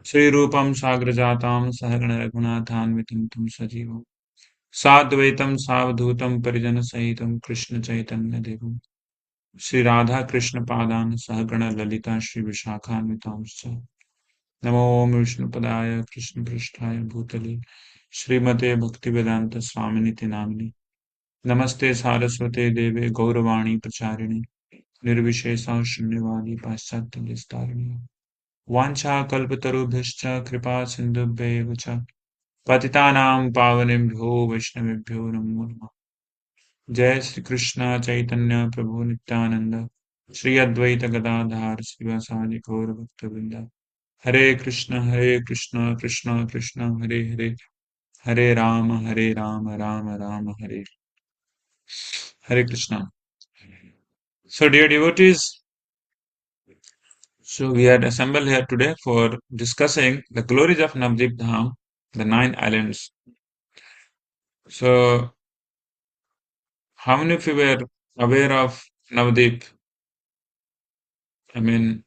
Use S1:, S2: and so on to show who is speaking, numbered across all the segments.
S1: श्रीरूपं साग्रजातं सहगण रघुनाथान्वितं तं सजीवं साद्वैतं सावधूतं परिजनसहितं कृष्ण चैतन्य देवं श्री राधा कृष्ण पादान सहगण ललिता श्री विशाखान्वितांश्च नमो विष्णुपदाय कृष्ण पृष्ठाय भूतले श्रीमते भक्तिवेदांत स्वामिनिति नामिने नमस्ते सारस्वते देवे गौरवाणी प्रचारिणे निर्विशेषा शून्यवादी पाश्चात्य विस्तारिणे वाञ्छाकल्पतरुभ्यश्च कृपा सिन्धुभ्यैव च पतितानां पावनेभ्यो वैष्णवेभ्यो नमो नमः जय श्री कृष्ण चैतन्य प्रभु नित्यानंद श्री अद्वैत गदाधार श्रीवासादि गौर भक्तवृंद हरे Krishna Krishna Krishna Hare Hare Hare Ram Ram Ram Hare Hare Krishna. So dear devotees, so we are assembled here today for discussing the glories of Navadvip Dham, the 9 islands. So how many of you were aware of Navadvip? I mean,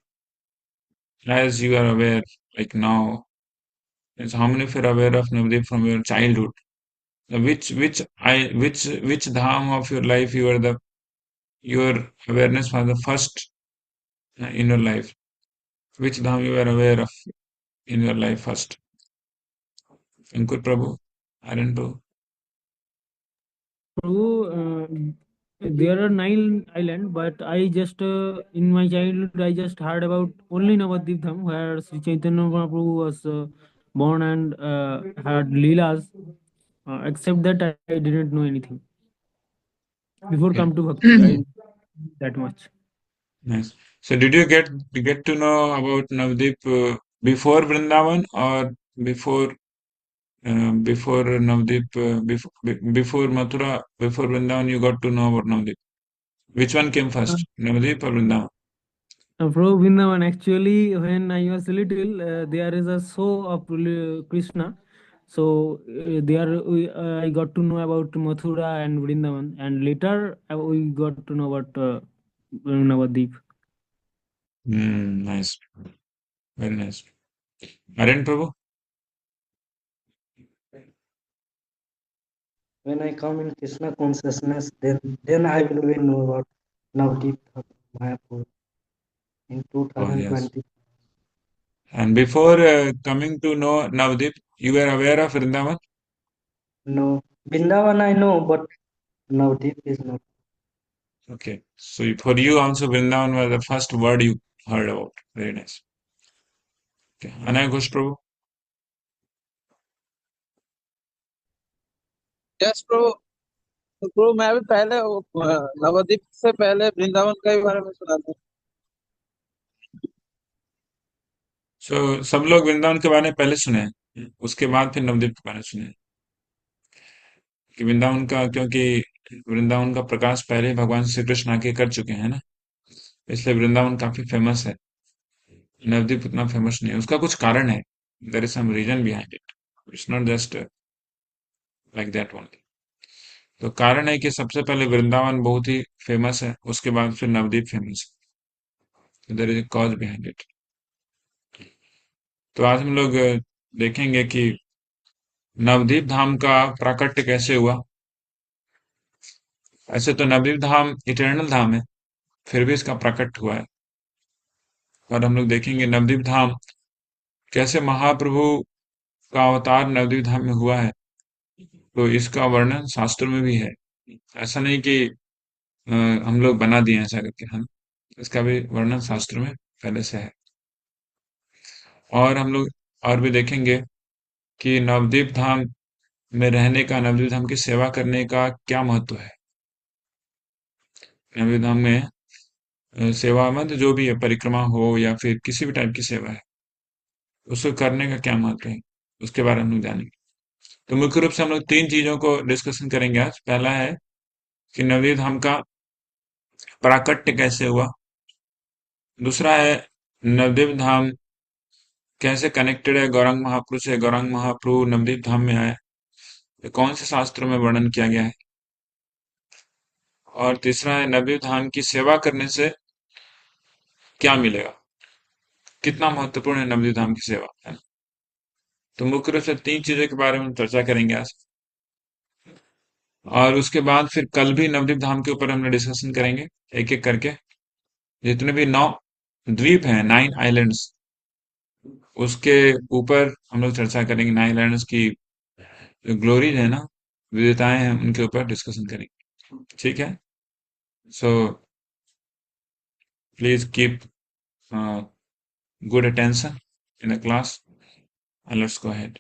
S1: as you are aware, like now, is how many of you are aware of Navadvip from your childhood? Which dham of your life your awareness was the first in your life? Which dham you were aware of in your life first? Ankur Prabhu, Aryan Prabhu.
S2: Prabhu, there are 9 islands, but I just in my childhood I just heard about only Navadvip Dham, where Sri Chaitanya Mahaprabhu was born and had leelas. Except that I didn't know anything before
S1: Okay.
S2: come to Bhakti. I didn't know that much.
S1: Nice. So did you get to know about Navadvip before Vrindavan or before before Navadvip before Mathura before Vrindavan you got to know about Navadvip? Which one came
S2: Uh,
S1: first, Navadvip or Vrindavan?
S2: Prabhu Vrindavan, actually, when I was little, there is a show of Krishna. So I got to know about Mathura and Vrindavan, and later we got to know about Navadvip.
S1: Nice. Very nice. Aryan Prabhu?
S3: When I come in Krishna consciousness, then I will really know about Navdeep Mayapur in
S1: Oh, yes.
S3: 2020.
S1: And before coming to know Navadvip, you were aware of Vrindavan?
S3: No, Vrindavan I know, but Navdeep is not.
S1: Okay. So for you also Vrindavan was the first word you heard about. Very nice. Okay. Anay Ghosh Prabhu?
S4: Yes pro pro मैं भी पहले नवद्वीप से पहले वृंदावन के बारे में सुना था.
S1: So सब लोग वृंदावन के बारे में पहले सुने हैं, उसके बाद फिर नवद्वीप के बारे में सुने हैं. कि वृंदावन का क्योंकि वृंदावन का प्रकाश पहले ही भगवान श्री कृष्ण आके कर चुके हैं ना, इसलिए वृंदावन काफी फेमस है. नवद्वीप उतना फेमस नहीं है. उसका कुछ कारण है. There is some reason behind it. It's not just like that only. तो कारण है कि सबसे पहले वृंदावन बहुत ही फेमस है, उसके बाद फिर नवद्वीप फेमस है. There is a cause behind it. तो आज हम लोग देखेंगे कि नवद्वीप धाम का प्राकट्य कैसे हुआ. ऐसे तो नवद्वीप धाम इटर्नल धाम है, फिर भी इसका प्राकट्य हुआ है. और हम लोग देखेंगे नवद्वीप धाम कैसे महाप्रभु का अवतार नवद्वीप धाम में हुआ है. तो इसका वर्णन शास्त्र में भी है. ऐसा नहीं कि हम लोग बना दिए ऐसा करके. हम इसका भी वर्णन शास्त्र में पहले से है. और हम लोग और भी देखेंगे कि नवद्वीप धाम में रहने का, नवद्वीप धाम की सेवा करने का क्या महत्व है. नवद्वीप धाम में सेवा मतलब जो भी है, परिक्रमा हो या फिर किसी भी टाइप की सेवा है, उसको करने का क्या महत्व है, उसके बारे में हम लोग जानेंगे. तो मुख्य रूप से हम लोग 3 चीजों को डिस्कशन करेंगे आज. पहला है कि नवद्वीप धाम का प्राकट्य कैसे हुआ. दूसरा है नवद्वीप धाम कैसे कनेक्टेड है गौरांग महाप्रभु से. गौरांग महाप्रभु नवद्वीप धाम में आए, ये कौन से शास्त्रों में वर्णन किया गया है. और तीसरा है नवद्वीप धाम की सेवा करने से क्या मिलेगा. कितना महत्वपूर्ण है नवद्वीप धाम की सेवा, है ना? तो मुख्य रूप से 3 चीजों के बारे में हम चर्चा करेंगे आज, और उसके बाद फिर कल भी नवद्वीप धाम के ऊपर हम लोग डिस्कशन करेंगे, एक-एक करके। जितने भी 9 द्वीप हैं, 9 आइलैंड्स, उसके ऊपर हम लोग चर्चा करेंगे। 9 आइलैंड्स की जो ग्लोरीज है ना, विविधताएं हैं, उनके ऊपर डिस्कशन करेंगे। ठीक है? So please keep good attention in the class and let's go ahead.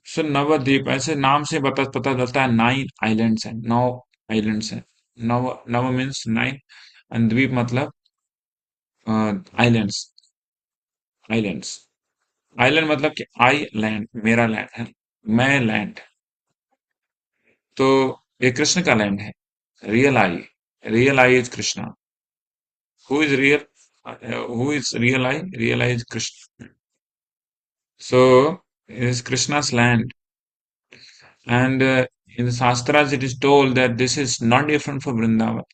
S1: So Navadvip, ऐसे नाम से पता पता चलता है 9 आइलैंड्स हैं, 9 आइलैंड्स हैं। नव नव मीन्स 9 एंड द्वीप मतलब आइलैंड्स। आइलैंड्स, आइलैंड मतलब कि आई लैंड, मेरा लैंड है, मैं लैंड। तो ये कृष्ण का लैंड है, real I. Real I is Krishna. Who is real? Who is real I? Real I is Krishna. So it is Krishna's land, and in the Shastras it is told that this is not different from Vrindavan.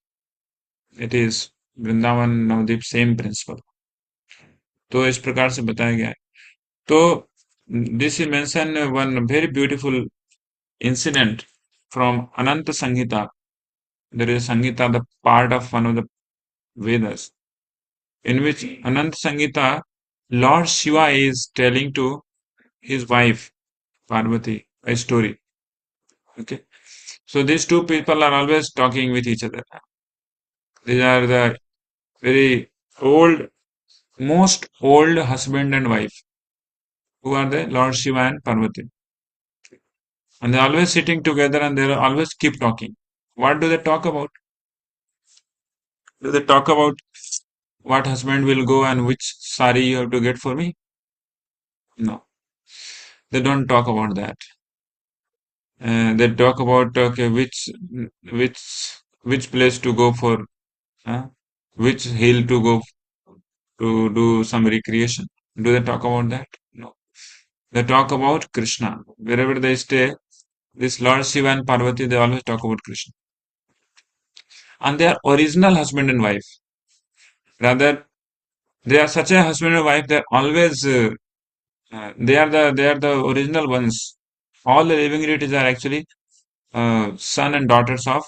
S1: It is Vrindavan Navadip same principle. तो इस प्रकार से बताया गया है। तो this is mentioned one very beautiful incident from Ananta Samhita. There is Samhita, the part of one of the Vedas, in which Ananta Samhita, Lord Shiva is telling to his wife Parvati a story. Okay, so these two people are always talking with each other. These are the very old, most old husband and wife, who are the Lord Shiva and Parvati. And they're always sitting together and they always keep talking. What do they talk about? Do they talk about what husband will go and which sari you have to get for me? No, they don't talk about that. They talk about okay, which which place to go for, which hill to go to do some recreation. Do they talk about that? No. They talk about Krishna. Wherever they stay, this Lord Shiva and Parvati, they always talk about Krishna. And they are original husband and wife. Rather, they are such a husband and wife. They are always they are the original ones. All the living deities are actually son and daughters of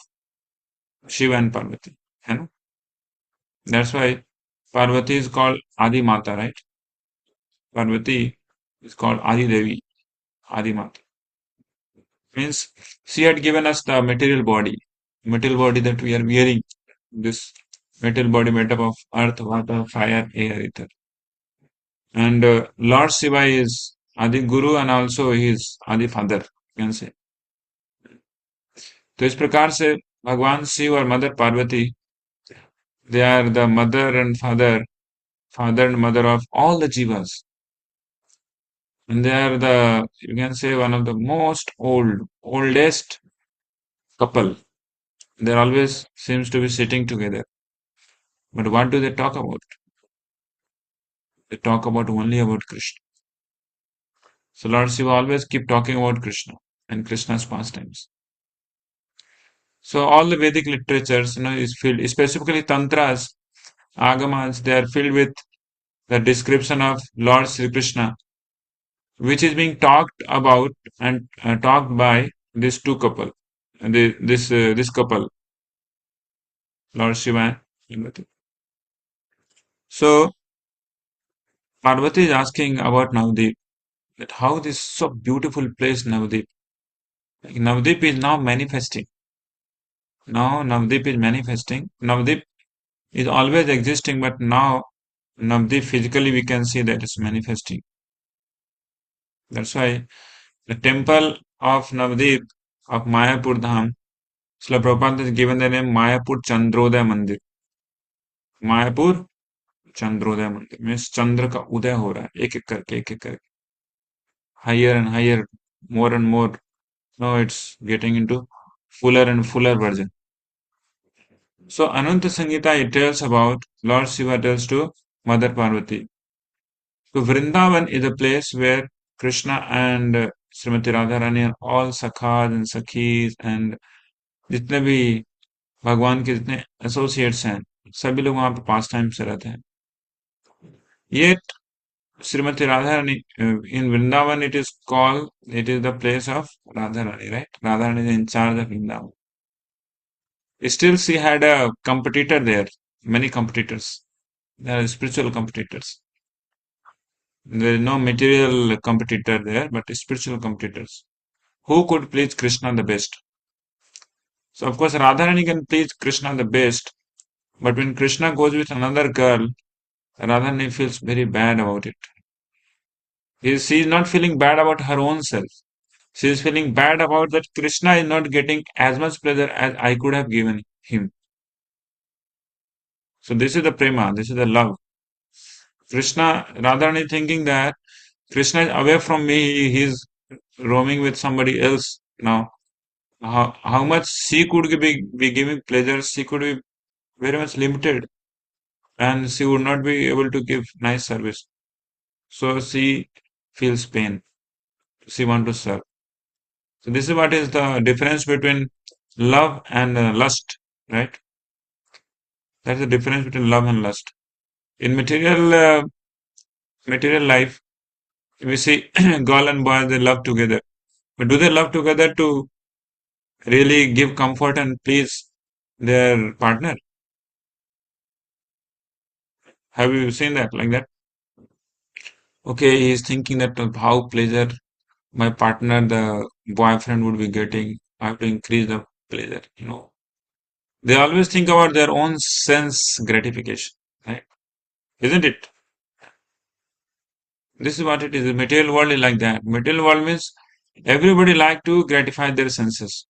S1: Shiva and Parvati. You know? That's why Parvati is called Adi Mata, right? Parvati is called Adi Devi, Adi Mata. Means she had given us the material body that we are wearing. This material body made up of earth, water, fire, air, ether. And Lord Shiva is Adi Guru and also he is Adi Father, you can say. तो इस प्रकार से भगवान शिव और mother Parvati, they are the mother and father and mother of all the jivas. And they are the, you can say, one of the oldest couple. They always seems to be sitting together. But what do they talk about? They talk about only about Krishna. So Lord Shiva always keep talking about Krishna and Krishna's pastimes. So all the Vedic literatures, is filled, specifically Tantras, Agamas, they are filled with the description of Lord Sri Krishna, which is being talked about and talked by these two couple, this couple, Lord Shiva and Parvati. So Parvati is asking about Navdeep, that how this so beautiful place Navdeep. Like Navdeep is now manifesting. Now Navdeep is manifesting. Navdeep is always existing, but now Navdeep physically we can see that it's manifesting. That's why the temple of Navdeep of Mayapur Dham, Srila Prabhupada has given the name Mayapur Chandrodaya Mandir. Mayapur Chandrodaya Mandir means चंद्र का उदय हो रहा है एक एक करके higher and higher, more and more. Now it's getting into fuller and fuller version. So Ananta Samhita it tells about Lord Shiva tells to Mother Parvati. So Vrindavan is a place where Krishna and Srimati Radharani and all sakhas and sakhis and जितने भी भगवान के जितने associates हैं, सभी लोग वहां पर पास टाइम से रहते हैं। Yet Srimati Radharani, in Vrindavan it is called, it is the place of Radharani, right? Radharani is in charge of Vrindavan. Still, she had a competitor there, many competitors. There are spiritual competitors. There is no material competitor there, but spiritual competitors. Who could please Krishna the best? So, of course, Radharani can please Krishna the best, but when Krishna goes with another girl, Radharani feels very bad about it. She is not feeling bad about her own self. She is feeling bad about that Krishna is not getting as much pleasure as I could have given him. So this is the prema, this is the love. Krishna, Radharani thinking that Krishna is away from me, he is roaming with somebody else now. How much she could be giving pleasure, she could be very much limited and she would not be able to give nice service. So she feels pain. She wants to serve. So this is what is the difference between love and lust, right? That's the difference between love and lust. In material life, we see girl and boy they love together. But do they love together to really give comfort and please their partner? Have you seen that like that? Okay, he is thinking that how pleasure my partner, the boyfriend would be getting. I have to increase the pleasure, They always think about their own sense gratification, right? Isn't it? This is what it is. The material world is like that. Material world means everybody like to gratify their senses.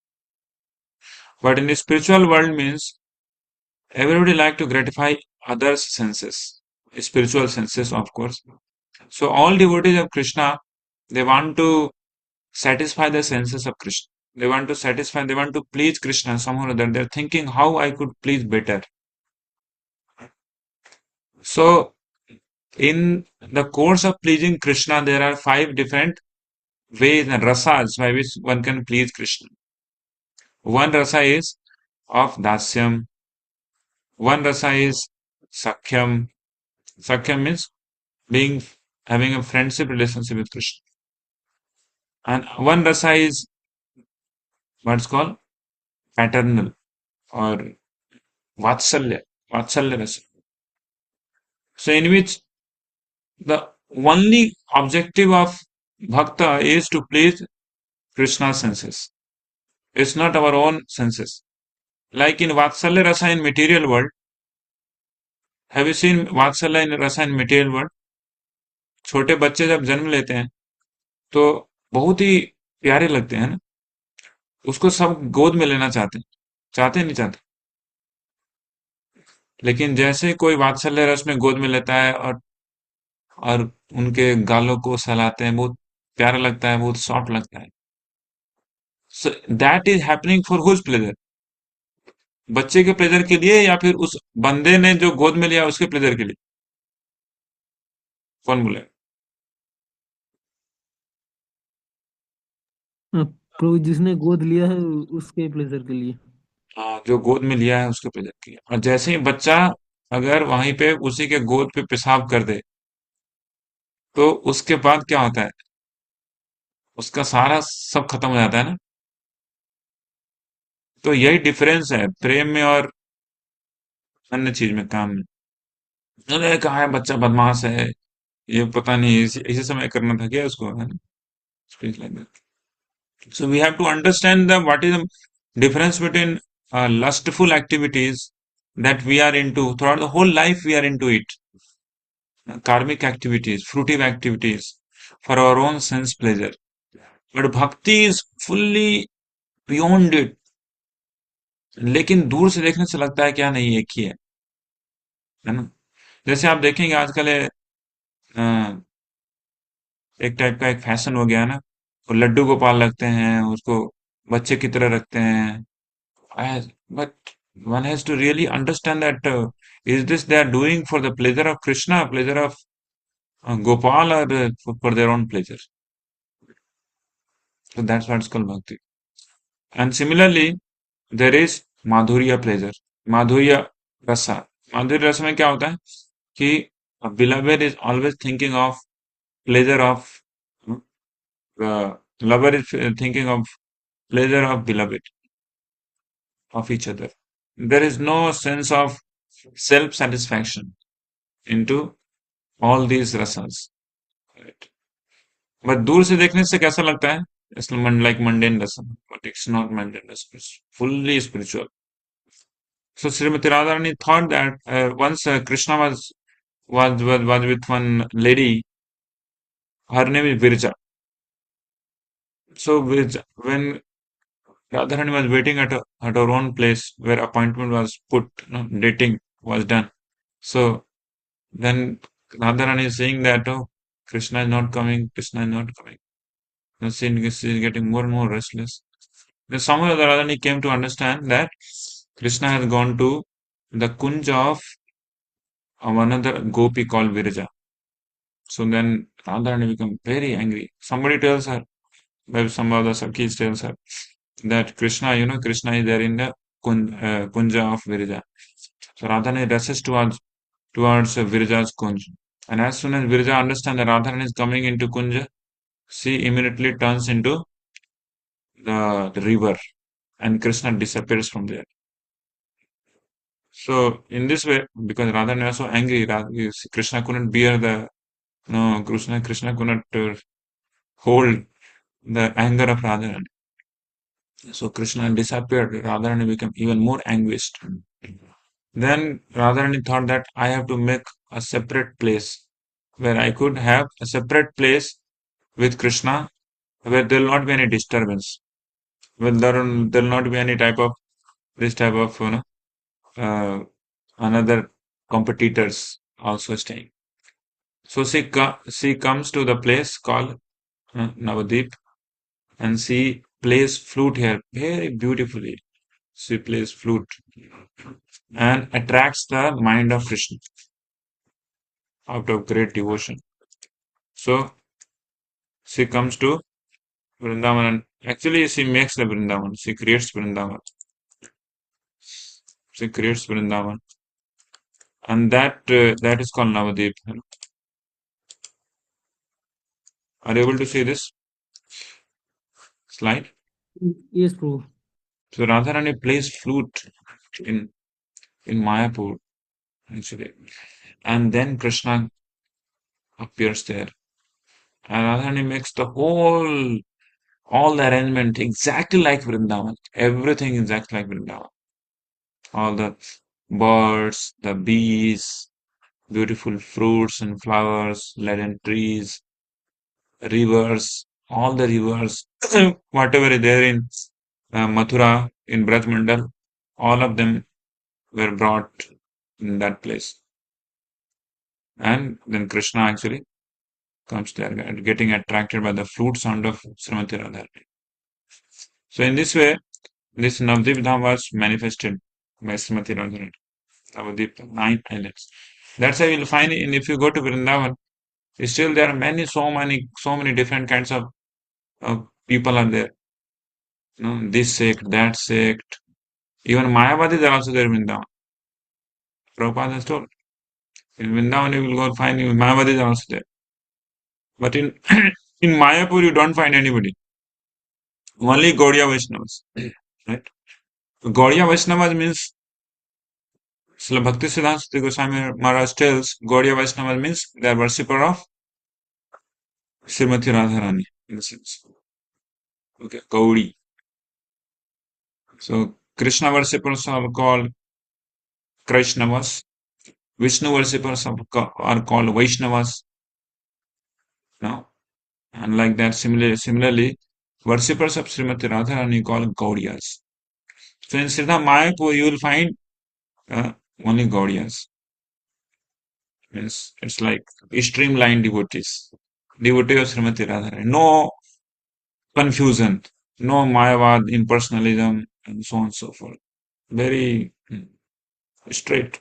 S1: But in the spiritual world means everybody like to gratify others' senses. Spiritual senses, of course. So all devotees of Krishna, they want to satisfy the senses of Krishna. They want to satisfy, they want to please Krishna somehow or other. They're thinking how I could please better. So in the course of pleasing Krishna, there are 5 different ways and rasas by which one can please Krishna. One rasa is of dasyam. One rasa is sakhyam. Sakhyam means having a friendship relationship with Krishna. And one rasa is what's called paternal or vatsalya. Vatsalya rasa. So in which the only objective of bhakta is to please Krishna's senses. It's not our own senses. Like in Vatsalya Rasa in material world, have you seen Vatsalya in Rasa in material world? छोटे बच्चे जब जन्म लेते हैं तो बहुत ही प्यारे लगते हैं ना उसको सब गोद में लेना चाहते हैं चाहते नहीं चाहते लेकिन जैसे कोई वात्सल्य रस में गोद में लेता है और उनके गालों को सहलाते हैं बहुत प्यारा लगता है बहुत सॉफ्ट लगता है so that is happening for whose pleasure बच्चे के प्लेजर के लिए या फिर उस बंदे ने जो गोद में लिया उसके प्लेजर के लिए कौन बोले
S2: हाँ, प्रभु जिसने गोद लिया है उसके प्लेजर के लिए।
S1: हाँ जो गोद में लिया है उसके प्लेजर के लिए और जैसे ही बच्चा अगर वहीं पे उसी के गोद पे पेशाब कर दे तो उसके बाद क्या होता है उसका सारा सब खत्म हो जाता है ना तो यही डिफरेंस है प्रेम में और अन्य चीज में काम में अरे कहा है बच्चा बदमाश है ये पता नहीं इसी समय करना था क्या उसको है ना Speaks like that. So we have to understand the what is the difference between lustful activities that we are into throughout the whole life we are into it karmic activities fruitive activities for our own sense pleasure but bhakti is fully beyond it लेकिन दूर से देखने से लगता है क्या नहीं एक ही है ना जैसे आप देखेंगे आजकल एक टाइप का एक फैशन हो गया है ना वो लड्डू गोपाल रखते हैं उसको बच्चे की तरह रखते हैं but one has to really understand that is this they are doing for the pleasure of Krishna pleasure of Gopal or for their own pleasure so that's what's called bhakti and similarly there is madhurya pleasure madhurya rasa madhurya rasa में क्या होता है कि a beloved is always thinking of pleasure of the lover is thinking of pleasure of beloved of each other. There is no sense of self satisfaction into all these rasas. Right? But दूर से देखने से कैसा लगता है? It's like mundane rasa, but it's not mundane rasa. It's fully spiritual. So Srimati Radharani thought that once Krishna was with one lady, her name is Virja. So when Radharani was waiting at her own place where appointment was put, dating was done. So then Radharani is saying that, oh, Krishna is not coming, Krishna is not coming. Now she is getting more and more restless. Then somehow Radharani came to understand that Krishna has gone to the kunja of another gopi called Virja. So then Radharani became very angry. Somebody tells her, maybe some of the Sakhis tells her that Krishna is there in the kunja of Virja. So Radharani rushes towards Virja's kunja. And as soon as Virja understands that Radharani is coming into kunja, she immediately turns into the river and Krishna disappears from there. So in this way, because Radharani was so angry, Krishna couldn't bear Krishna could not hold the anger of Radharani. So Krishna disappeared. Radharani became even more anguished. Then Radharani thought that I have to make a separate place where I could have a separate place with Krishna where there will not be any disturbance. Where there will not be any type of this type of another competitors also staying. So she comes to the place called Navadip and she plays flute here very beautifully. She plays flute and attracts the mind of Krishna out of great devotion. So she comes to Vrindavan and actually she makes the Vrindavan. She creates Vrindavan. She creates Vrindavan. And that is called Navadip. Are you able to see this slide?
S2: Yes, Prabhu.
S1: So Radharani plays flute in Mayapur actually. And then Krishna appears there. And Radharani makes all the arrangement exactly like Vrindavan. Everything exactly like Vrindavan. All the birds, the bees, beautiful fruits and flowers, laden trees, rivers, all the rivers, whatever is there in Mathura, in Braj Mandal, all of them were brought in that place. And then Krishna actually comes there, getting attracted by the flute sound of Srimati Radharani. So in this way, this Navadvip Dham was manifested by Srimati Radharani. Navadvip, 9 islands. That's why you'll find if you go to Vrindavan, still there are so many different kinds of people are there. This sect, that sect. Even Mayavadis are also there in Vrindavan. Prabhupada has told. In Vrindavan, you will go find Mayavadis are also there. But in in Mayapur, you don't find anybody. Only Gaudiya Vaishnavas. Right? Gaudiya Vaishnavas means Srila Bhakti Siddhanta Saraswati Goswami Maharaj tells Gaudiya Vaishnavas means they are worshipper of Srimati Radharani in the sense. Okay, Gaudi. So Krishna worshippers are called Krishnavas. Vishnu worshippers are called Vaishnavas. Now, and like that, similarly, worshippers of Srimati Radharani called Gaudiyas. So in Siddha Mayapur, you will find only Gaudiyas. Means it's like streamlined devotees. Devotee of Srimati Radharani. No confusion, no Mayavad, impersonalism, and so on and so forth. Very straight.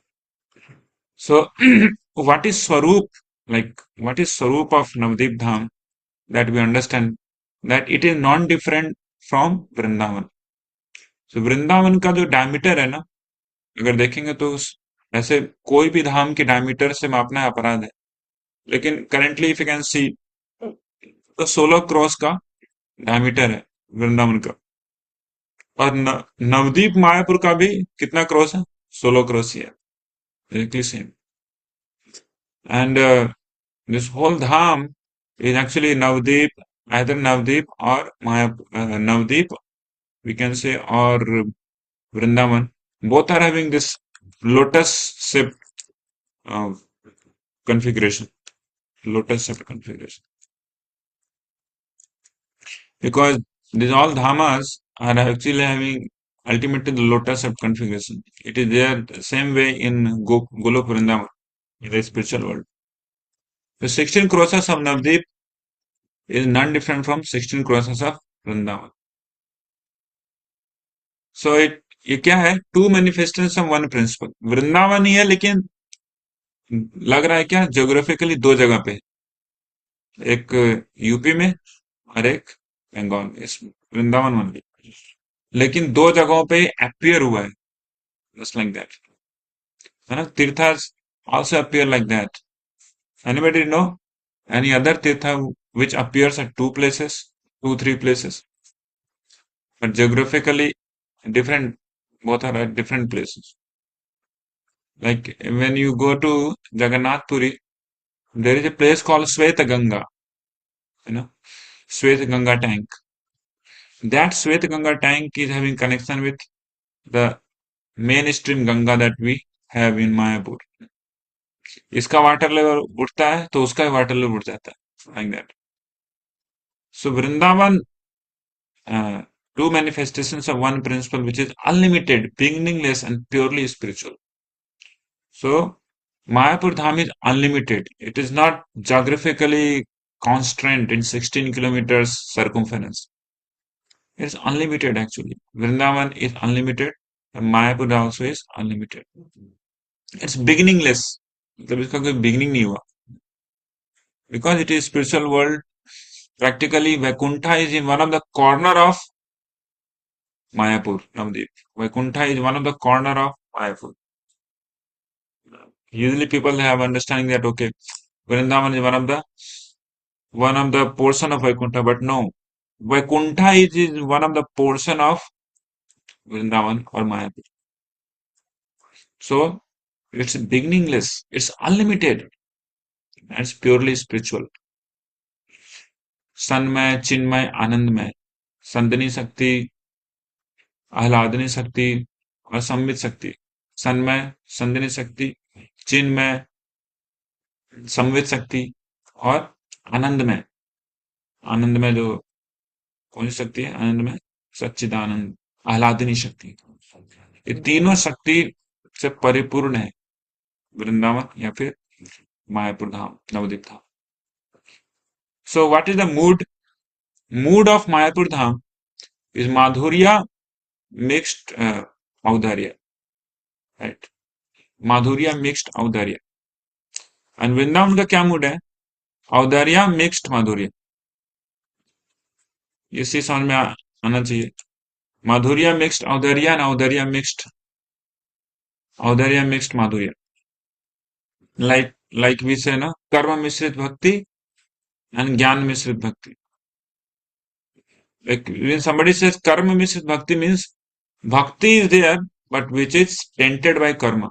S1: So, what is Swarup? Like, what is Swarup of Navadip Dham? That we understand that it is non-different from Vrindavan. So, Vrindavan का जो diameter है ना, अगर देखेंगे तो ऐसे कोई भी धाम के डायमीटर से मापना अपराध है. लेकिन currently if you can see तो 16 क्रॉस का डायमीटर है वृंदावन का। और नवदीप मायापुर का भी कितना क्रॉस है? 16 क्रॉस ही है, exactly same. And this whole dham is actually Navdeep, either Navdeep or Navdeep, we can say, or Vrindavan. Both are having this lotus shaped uh, configuration, lotus shaped configuration. Because these all dhamas are actually having ultimately the lotus shaped configuration. It is there the same way in Golok Vrindavan, in the spiritual world. The 16 crosses of Navdeep is none different from 16 crosses of Vrindavan. So it ये क्या है? Two manifestation of one principle. Vrindavan ही है, लेकिन लग रहा है क्या ज्योग्राफिकली दो जगह पे, एक यूपी में और एक बंगाल में, इस वृंदावन मंदिर, लेकिन दो जगहों पे अपीयर हुआ है, जस्ट लाइक दैट, है ना? Tirthas also appear like that. Anybody know any other tirtha which appears at two places, two, three places, but geographically different, both are at different places. Like when you go to Jagannath Puri, there is a place called Sweta Ganga, you know, Sweta Ganga tank. That Sweta Ganga tank is having connection with the mainstream Ganga that we have in Mayapur. इसका water level उठता है तो उसका water level उठ जाता है, like that. So Vrindavan, two manifestations of one principle which is unlimited, beginningless, and purely spiritual. So Mayapur Dham is unlimited. It is not geographically constrained in 16 kilometers circumference. It is unlimited actually. Vrindavan is unlimited and Mayapur also is unlimited. It's beginningless. मतलब इसका कोई beginning नहीं हुआ. Because it is spiritual world, practically Vaikuntha is in one of the corner of Mayapur, Navdeep. Vaikuntha is one of the corner of Mayapur. Usually people have understanding that okay, Vrindavan is one of the portion of Vaikuntha, but no, Vaikuntha is one of the portion of Vrindavan or Mayapur. So it's beginningless, it's unlimited, and it's purely spiritual. Sanmay, चिन्मय, आनंदमय, संदनी शक्ति, आह्लादनी शक्ति और संवित शक्ति। सन्मय, संदनी शक्ति, चिन्मय, संवित शक्ति और आनंदमय। आनंदमय जो कौन सी शक्ति है? आनंदमय सच्चिदानंद, आह्लादनी शक्ति। ये तीनों शक्ति से परिपूर्ण है वृंदावन या फिर Mayapur Dham, Navadvip Dham. So what is the mood of Mayapur Dham is madhurya mixed audarya, right? Madhurya mixed audarya. And Vrindavan का क्या मूड है? औदार्य मिक्स्ड माधुर्य। ये चीज समझ में आना चाहिए। माधुर्य मिक्स्ड औदार्य एंड औदार्य मिक्स्ड माधुर्य। like we say na, कर्म मिश्रित भक्ति and ज्ञान मिश्रित भक्ति. Like when somebody says karma mishrit bhakti, means bhakti is there but which is tainted by karma.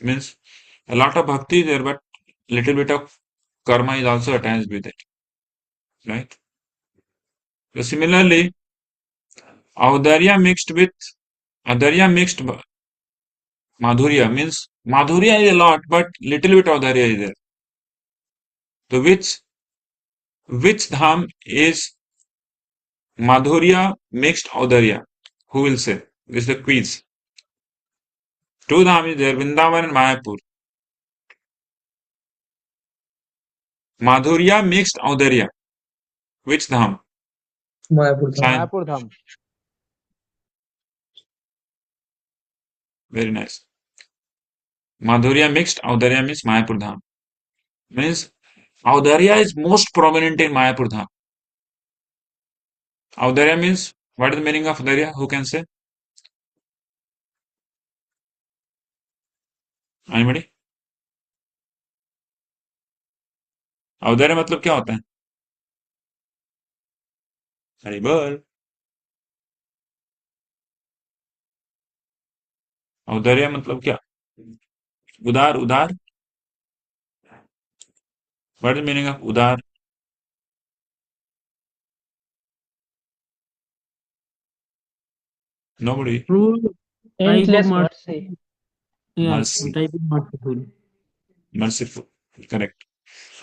S1: Means a lot of bhakti is there but little bit of karma is also attached with it, right? So similarly, audarya mixed with adarya mixed madhurya, means madhurya is a lot but little bit audarya is there. So which dham is madhurya mixed audarya? Who will say? This is the quiz. Two dham is there, Vrindavan and Mayapur. Madhurya mixed audarya. Which dham?
S4: Mayapur Dham.
S1: Sayan.
S5: Mayapur Dham.
S1: Very nice. Madhurya mixed audarya means Mayapur dham. Means audarya is most prominent in Mayapur dham. Audarya means, what is the meaning of audarya? Who can say? Anybody? औदार्य मतलब क्या होता है? हरि बोल। औदार्य मतलब क्या? उदार, उदार। What is meaning of उदार? Nobody.
S2: True type of
S3: endless mercy.
S2: yeah,
S1: mercy,
S2: type of merciful.
S1: merciful, correct,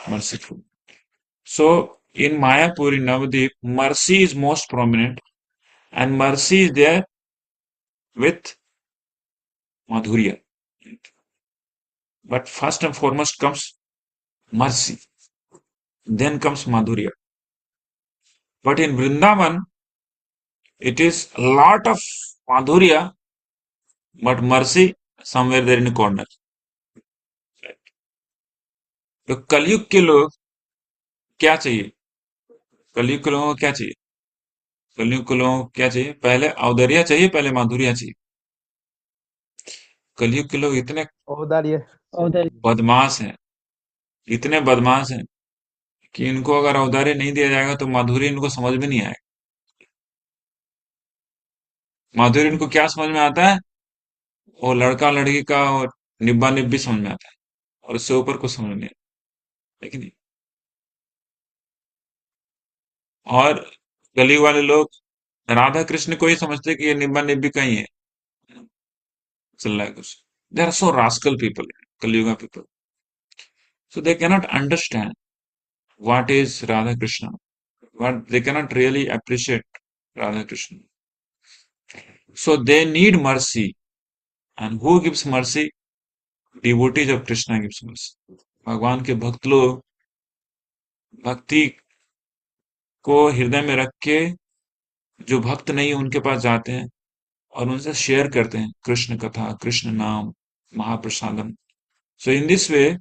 S1: merciful. So in Mayapur in Navadip, mercy is most prominent, and mercy is there with Madhurya. But first and foremost comes mercy, then comes Madhurya. But in Vrindavan, it is a lot of Madhurya, but mercy somewhere there in a corner. तो कलयुग के लोग क्या चाहिए? कलयुग के लोगों को क्या चाहिए? कलयुग के लोगों को क्या चाहिए? पहले औदर्या चाहिए, पहले माधुर्य चाहिए। कलयुग के लोग इतने
S4: औदार्य।
S1: बदमाश हैं, इतने बदमाश हैं कि इनको अगर औदार्य नहीं दिया जाएगा तो माधुर्य इनको समझ में नहीं आएगा। माधुर्य इनको क्या समझ में आता है? वो लड़का लड़की का और निब्बा निब्बी समझ में आता है, और उससे ऊपर कुछ समझ में नहीं आता। लेकिन नहीं। और कलयुग वाले लोग राधा कृष्ण को ही समझते हैं कि ये निब्बा निब्बी का ही है, चल रहा है कुछ। They are so rascal people, Kaliyuga people, so they cannot understand what is Radha Krishna, what they cannot really appreciate Radha Krishna. So they need mercy. And who gives mercy? Devotees of Krishna gives mercy. भगवान के भक्त लोग भक्ति को हृदय में रख के जो भक्त नहीं है उनके पास जाते हैं और उनसे शेयर करते हैं कृष्ण कथा, कृष्ण नाम, mahaprasadam. So in this way,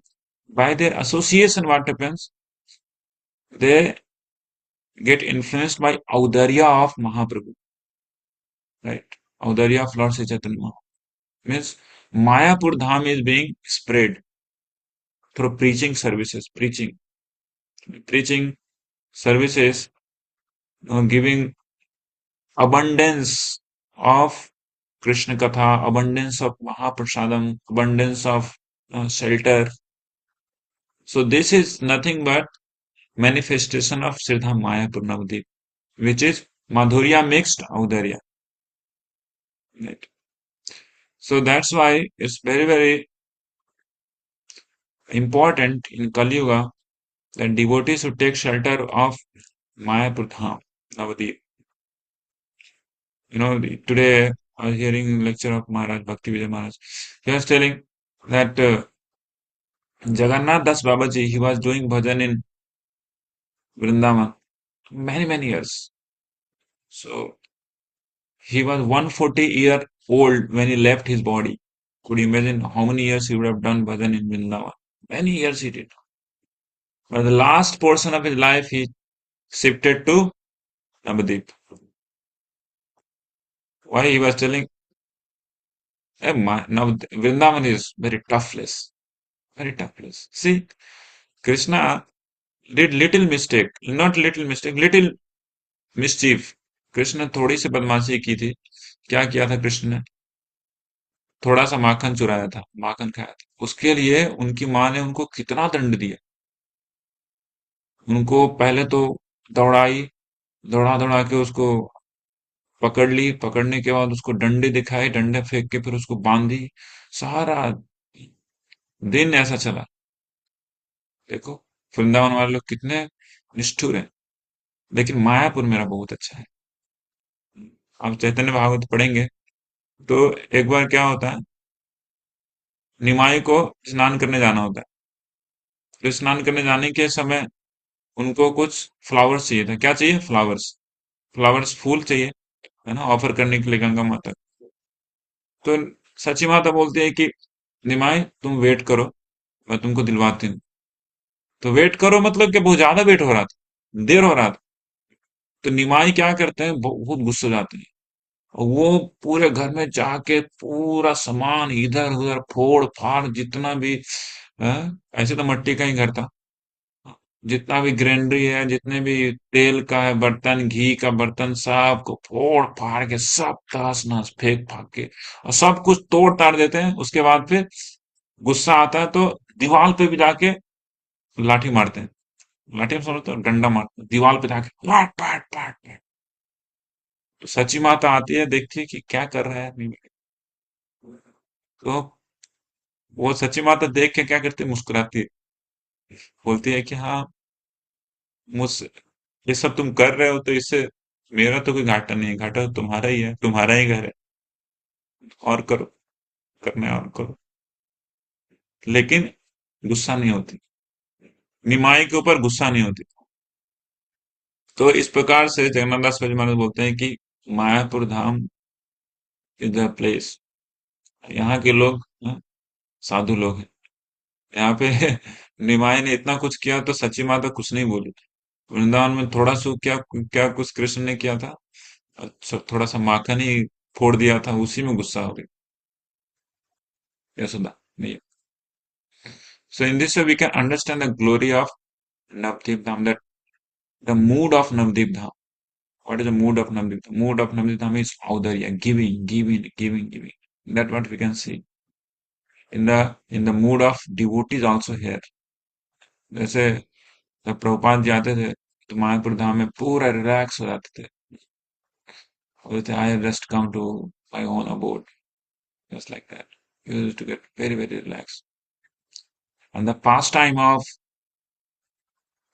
S1: by their association, what happens? They get influenced by Audarya of Mahaprabhu, right? Audarya of Lord Chaitanya means Mayapur Dham is being spread through preaching services, preaching services, giving abundance of Krishna Katha, abundance of Mahaprasadam, abundance of shelter. So this is nothing but manifestation of Siddha Mayapur Navadip, which is Madhurya mixed Audarya. Right? So that's why it's very, very important in Kali Yuga that devotees should take shelter of Mayapur Dham, Navadip. Today I was hearing a lecture of Maharaj, Bhakti Vijay Maharaj. He was telling that Jagannath Das Babaji, he was doing bhajan in Vrindavan many, many years. So he was 140-year old when he left his body. Could you imagine how many years he would have done bhajan in Vrindavan? Many years he did. But the last portion of his life, he shifted to Navadip. Why? He was telling, now Vrindavan is very tough place. Very tough place. See, Krishna did little mistake, not little mistake, little mischief. Krishna थोड़ी सी बदमाशी की थी. क्या किया था कृष्ण ने? थोड़ा सा माखन चुराया था, माखन खाया था. उसके लिए उनकी माँ ने उनको कितना दंड दिया. उनको पहले तो दौड़ाई, दौड़ा दौड़ा के उसको पकड़ ली, पकड़ने के बाद उसको डंडे दिखाए, डंडे फेंक के फिर उसको बांधी. सारा दिन ऐसा चला. देखो वृंदावन वाले लोग कितने निष्ठुर हैं. लेकिन मायापुर मेरा बहुत अच्छा है. आप चैतन्य भागवत पढ़ेंगे तो एक बार क्या होता है, निमाई को स्नान करने जाना होता है. तो स्नान करने जाने के समय उनको कुछ फ्लावर्स चाहिए था. क्या चाहिए? फ्लावर्स. फ्लावर्स, फूल चाहिए, है ना, ऑफर करने के लिए गंगा माता. तो सची माता बोलती है कि निमाई तुम वेट करो, मैं तुमको दिलवाती हूँ. तो वेट करो मतलब कि बहुत ज्यादा वेट हो रहा था, देर हो रहा था. तो निमाई क्या करते हैं, बहुत गुस्से हो जाते हैं. और वो पूरे घर में जाके पूरा सामान इधर उधर फोड़ फाड़ जितना भी, ऐसे तो मट्टी का ही घर था, जितना भी ग्रेनरी है, जितने भी तेल का है बर्तन, घी का बर्तन, सब को फोड़ फाड़ के सब तहस नहस फेंक फाक के और सब कुछ तोड़ ताड़ देते हैं। उसके बाद फिर गुस्सा आता है तो दीवार पे भी जाके लाठी मारते हैं। लाठी में समझते हो, डंडा मारते हैं दीवार पे जाके पाट पाट पाट पाट। तो सची माता आती है, देखती है कि क्या कर रहा है आदमी। तो वो सची माता देख के क्या करती है, मुस्कुराती है, बोलती है कि हाँ, मुझ ये सब तुम कर रहे हो तो इससे मेरा तो कोई घाटा नहीं है, घाटा तो तुम्हारा ही है, तुम्हारा ही घर है, और करो, करना है और करो। लेकिन गुस्सा नहीं होती, निमाई के ऊपर गुस्सा नहीं होती। तो इस प्रकार से जगन्नाथ दास पंत महाराज बोलते हैं कि Mayapur Dham is the place. यहाँ के लोग साधु लोग हैं। यहाँ पे निमाई ने इतना कुछ किया तो सची माता कुछ नहीं बोली। वृंदावन में थोड़ा सा क्या क्या कुछ कृष्ण ने किया था, अच्छा थोड़ा सा माखन ही फोड़ दिया था, उसी में गुस्सा हो गई यशोदा नहीं। So in this way we can understand the glory of Navdeep Dham, that the mood of Navdeep Dham. What is the mood of Navdeep Dham? Mood of Navdeep Dham is Audarya, giving, giving, giving, giving. That's what we can see in the mood of devotees also here. जैसे जब प्रभुपाद जाते थे तो मायापुर धाम में पूरा relax हो जाते थे, बोलते थे I just come to my own abode, just like that. You used to get very very relaxed. And the pastime of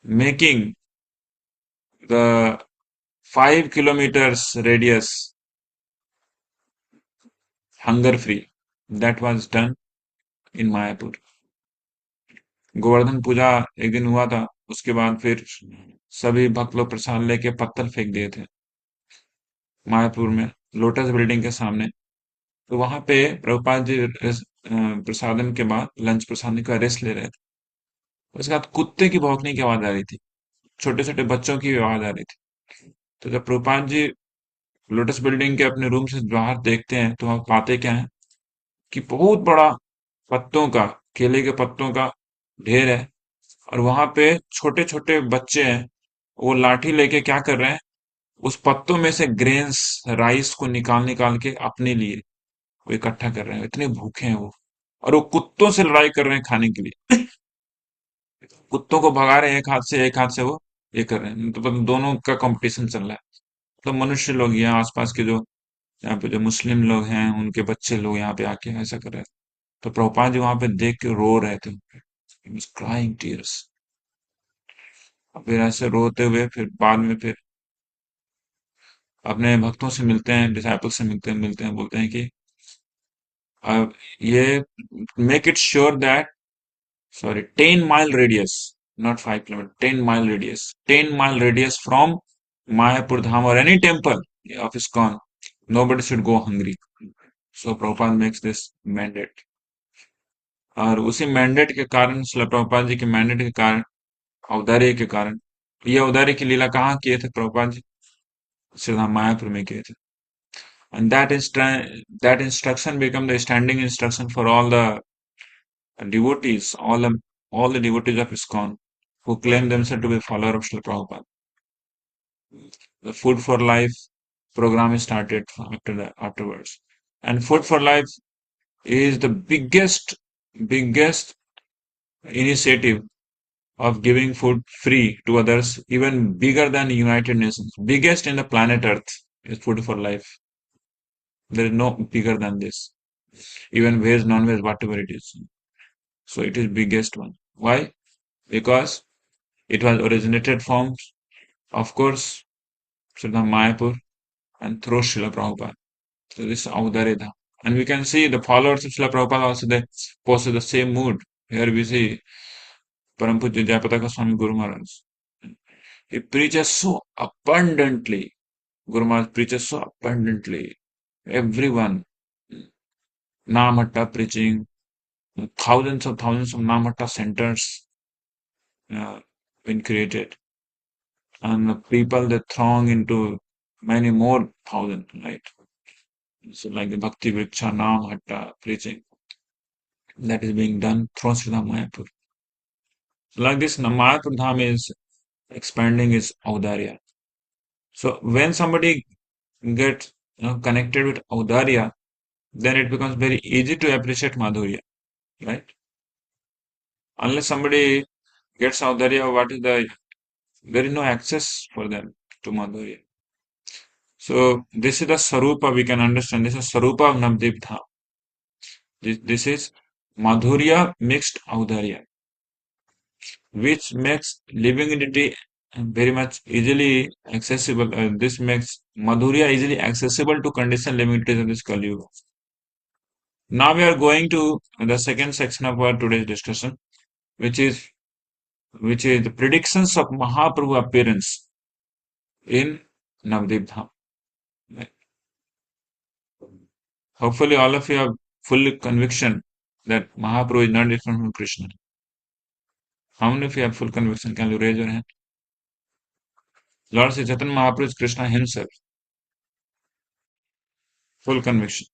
S1: making the 5 kilometers radius hunger free, that was done in Mayapur. Govardhan Puja एक दिन हुआ था, उसके बाद फिर सभी भक्त लोग प्रसाद लेके पत्थर फेंक दिए थे मायापुर में, लोटस बिल्डिंग के सामने। तो वहां पे प्रभुपाद जी प्रसादन के बाद, लंच प्रसादन का रेस्ट ले रहे थे। उसके बाद कुत्ते की भौंकने की आवाज आ रही थी, छोटे छोटे बच्चों की भी आवाज आ रही थी। तो जब प्रभुपाद जी लोटस बिल्डिंग के अपने रूम से बाहर देखते हैं तो वहां पाते क्या है कि बहुत बड़ा पत्तों का, केले के पत्तों का ढेर है। और वहां पे छोटे छोटे बच्चे हैं, वो लाठी लेके क्या कर रहे हैं, उस पत्तों में से ग्रेन्स, राइस को निकाल निकाल के अपने लिए वो इकट्ठा कर रहे हैं। इतने भूखे हैं वो, और वो कुत्तों से लड़ाई कर रहे हैं खाने के लिए। कुत्तों को भगा रहे हैं एक हाथ से, एक हाथ से वो ये कर रहे हैं। तो मतलब दोनों का कंपटीशन चल रहा है। तो मनुष्य लोग यहाँ आसपास के जो, यहाँ पे जो मुस्लिम लोग हैं उनके बच्चे लोग यहाँ पे आके ऐसा कर रहे थे। तो प्रभुपाद जी वहां पे देख के रो रहे थे, क्राइंग टीयर्स। फिर ऐसे रोते हुए फिर बाद में फिर अपने भक्तों से मिलते हैं, डिसाइपल से मिलते हैं, बोलते हैं कि अब ये make it sure that, sorry, 10 mile radius, not 5 kilometer, 10 mile radius, 10 mile radius from Mayapur Dham or any temple of ISKCON, nobody should go hungry. So Prabhupada makes this mandate. और उसी मैंडेट के कारण, श्रील प्रभुपाद जी के mandate के कारण, औदार्य के कारण, ये औदार्य की लीला कहाँ किए थे प्रभुपाद जी? श्रीधाम मायापुर में किए थे। And that instruction become the standing instruction for all the devotees, all the devotees of ISKCON who claim themselves to be follower of Srila Prabhupada. The Food for Life program is started afterwards. And Food for Life is the biggest initiative of giving food free to others, even bigger than United Nations. Biggest in the planet Earth is Food for Life. There is no bigger than this. Even veg, non-veg, whatever it is. So it is biggest one. Why? Because it was originated from, of course, Sridham Mayapur and through Srila Prabhupada. So this is Audarya. And we can see the followers of Srila Prabhupada also, they possess the same mood. Here we see Param Pujya Jayapataka Swami Guru Maharaj. He preaches so abundantly. Guru Maharaj preaches so abundantly. Everyone, Namatta preaching, thousands of Namatta centers been created. And the people they throng into many more thousand, right? So like the Bhakti Vriksha Nam Hatta preaching that is being done through Sridham Mayapur. Like this, Mayapur Dham is expanding its Audarya. So when somebody gets connected with Audarya, then it becomes very easy to appreciate Madhurya, right? Unless somebody gets Audarya, what is there is no access for them to Madhurya. So this is the Sarupa we can understand. This is Sarupa of Navdeep Dham. This is Madhurya mixed Audarya, which makes living entity very much easily accessible. This makes Madhurya easily accessible to conditioned living entities of this Kali Yuga. Now we are going to the second section of our today's discussion, which is the predictions of Mahaprabhu appearance in Navdeep Dham. Hopefully, all of you have full conviction that Mahaprabhu is not different from Krishna. How many of you have full conviction? Can you raise your hand? Lord Sri Chaitanya Mahaprabhu is Krishna himself. Full conviction.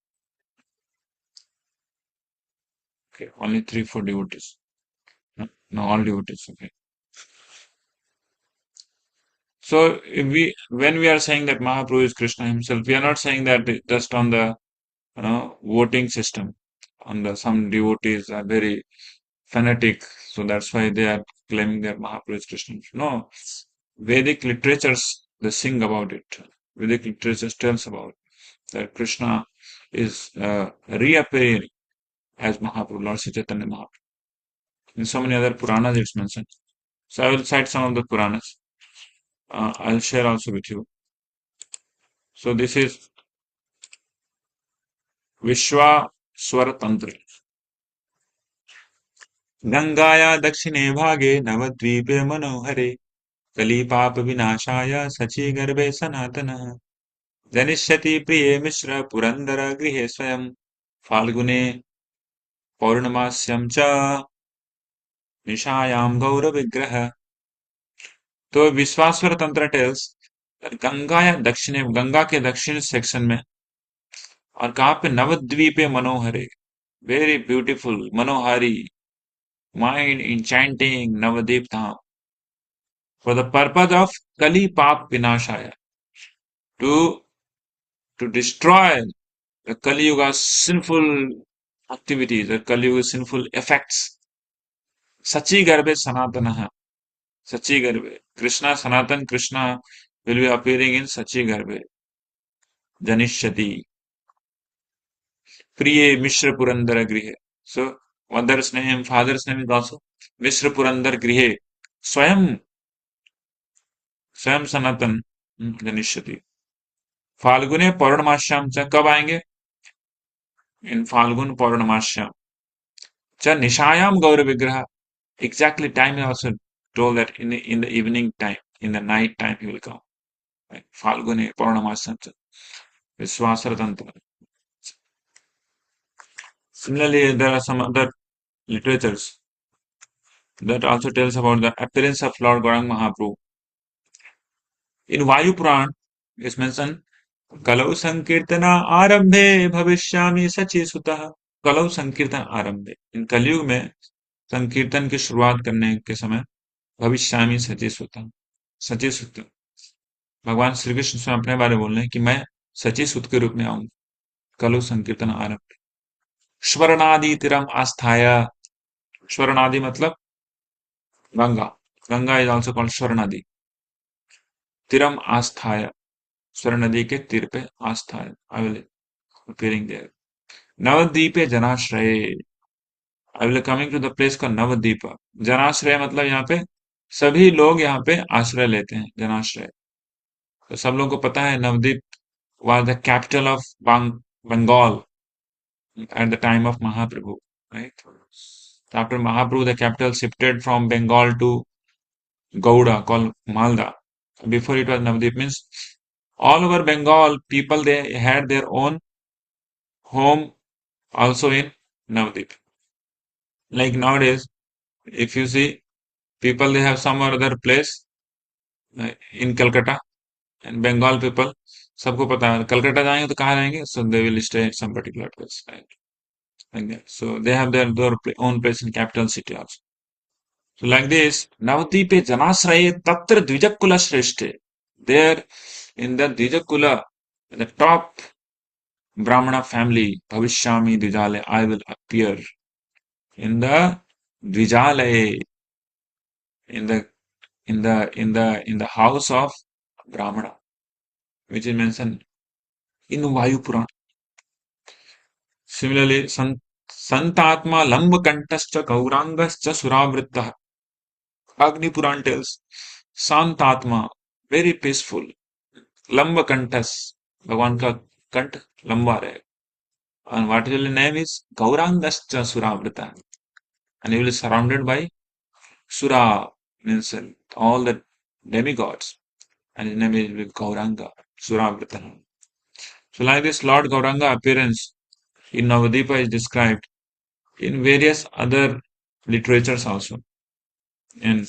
S1: Okay, only 3-4 devotees. No, all devotees. Okay. So when we are saying that Mahaprabhu is Krishna himself, we are not saying that just on the voting system. On the some devotees are very fanatic, so that's why they are claiming that Mahaprabhu is Krishna. No, Vedic literatures they sing about it. Vedic literature tells about that Krishna is reappearing as Mahaprabhu, Lord Sri Chaitanya Mahaprabhu. In so many other Puranas it's mentioned. So I will cite some of the Puranas. I'll share also with you. So this is Vishwaswara Tantra. गंगाया दक्षिणे भागे नवद्वीपे मनोहरे कलिपाप विनाशाय सची गर्भे सनातनः जनिष्यति प्रिये मिश्र पुरंदर गृहे स्वयं फाल्गुने पौर्णमास्यं च निशायाम गौर विग्रह. तो विश्वासवर तंत्र टेल्स गंगा के दक्षिण सेक्शन में और कहाँ पे नवद्वीपे मनोहरे वेरी ब्यूटीफुल मनोहारी mind enchanting Navadvip Dham for the purpose of Kali Pap Vinashaya, to destroy the Kali Yuga's sinful activities, the Kali Yuga's sinful effects. Sachi Garbe Sanatanaha. Sachi Garbe. Krishna, Sanatan Krishna will be appearing in Sachi Garbe. Janishyati. Priye Mishra Purandara Grihe. So, mother's name, father's name is also Mishra Purandar Grihe. Swayam Sanatan Janishyati. फाल्गुने पौर्णमास्याम च कब आएंगे? इन फाल्गुन पौर्णमास्याम च निशायाम गौर विग्रह. Exactly time is also told that in the evening time, in the night time he will come. Right? Falgune Purnamasyam च Vishwasara Tantra. Similarly, there are some other literatures that also tells about the appearance of Lord Gauranga Mahaprabhu. In Vayu Puran, it's mentioned कलौ संकीर्तना आरंभे भविष्यामि सचि सुतः. कलौ संकीर्तन आरंभे. इन कलयुग में संकीर्तन की शुरुआत करने के समय भविष्यामि सचि सुतः. सचि सुत भगवान श्री कृष्ण स्वयं अपने बारे में बोल रहे हैं कि मैं सचि सुत के रूप में आऊंगा. कलौ संकीर्तन आरंभे. स्वरनादि तिरम आस्थाय. स्वरनादि मतलब Ganga. Ganga is also called Swarnadi. तिरम आस्थाय. स्वर्ण नदी के तीर पे आस्था है. I will appearing there. नवद्वीपे जनाश्रय. I will coming to the place का नवद्वीप. जनाश्रय मतलब यहाँ पे सभी लोग यहाँ पे आश्रय लेते हैं. जनाश्रय. तो सब लोगों को पता है Nabadwip was the capital of Bengal at the time of Mahaprabhu, right? After Mahaprabhu, the capital shifted from Bengal to Gouda, called Malda. Before it was Navadvip. Means all over Bengal, people they had their own home also in Navadvip. Like nowadays, if you see people they have some or other place in Calcutta, and Bengal people सबको पता है कलकत्ता जाएंगे तो कहाँ रहेंगे, so they will stay at some particular place, right? Like that. So they have their own place in capital city also. So like this, Navadvipe Janasraye Tatra Dvijakula Shreshte. There in the Dvijakula, the top Brahmana family, Bhavishyami Dvijale, I will appear in the Dvijalaye, in the in the house of Brahmana, which is mentioned in Vayu Purana. Similarly, Santatma Lambkantascha Gaurangascha Suravrittah. Agni Puran tells Santatma, very peaceful. Lambkantas, भगवान का कंठ लंबा रहे. And what his name is? Gaurangascha Suravrita. And he will be surrounded by Sura, means all the demigods. And his name is Gauranga, Suravrita. So like this, Lord Gauranga appearance in Navadipa is described in various other literatures also. In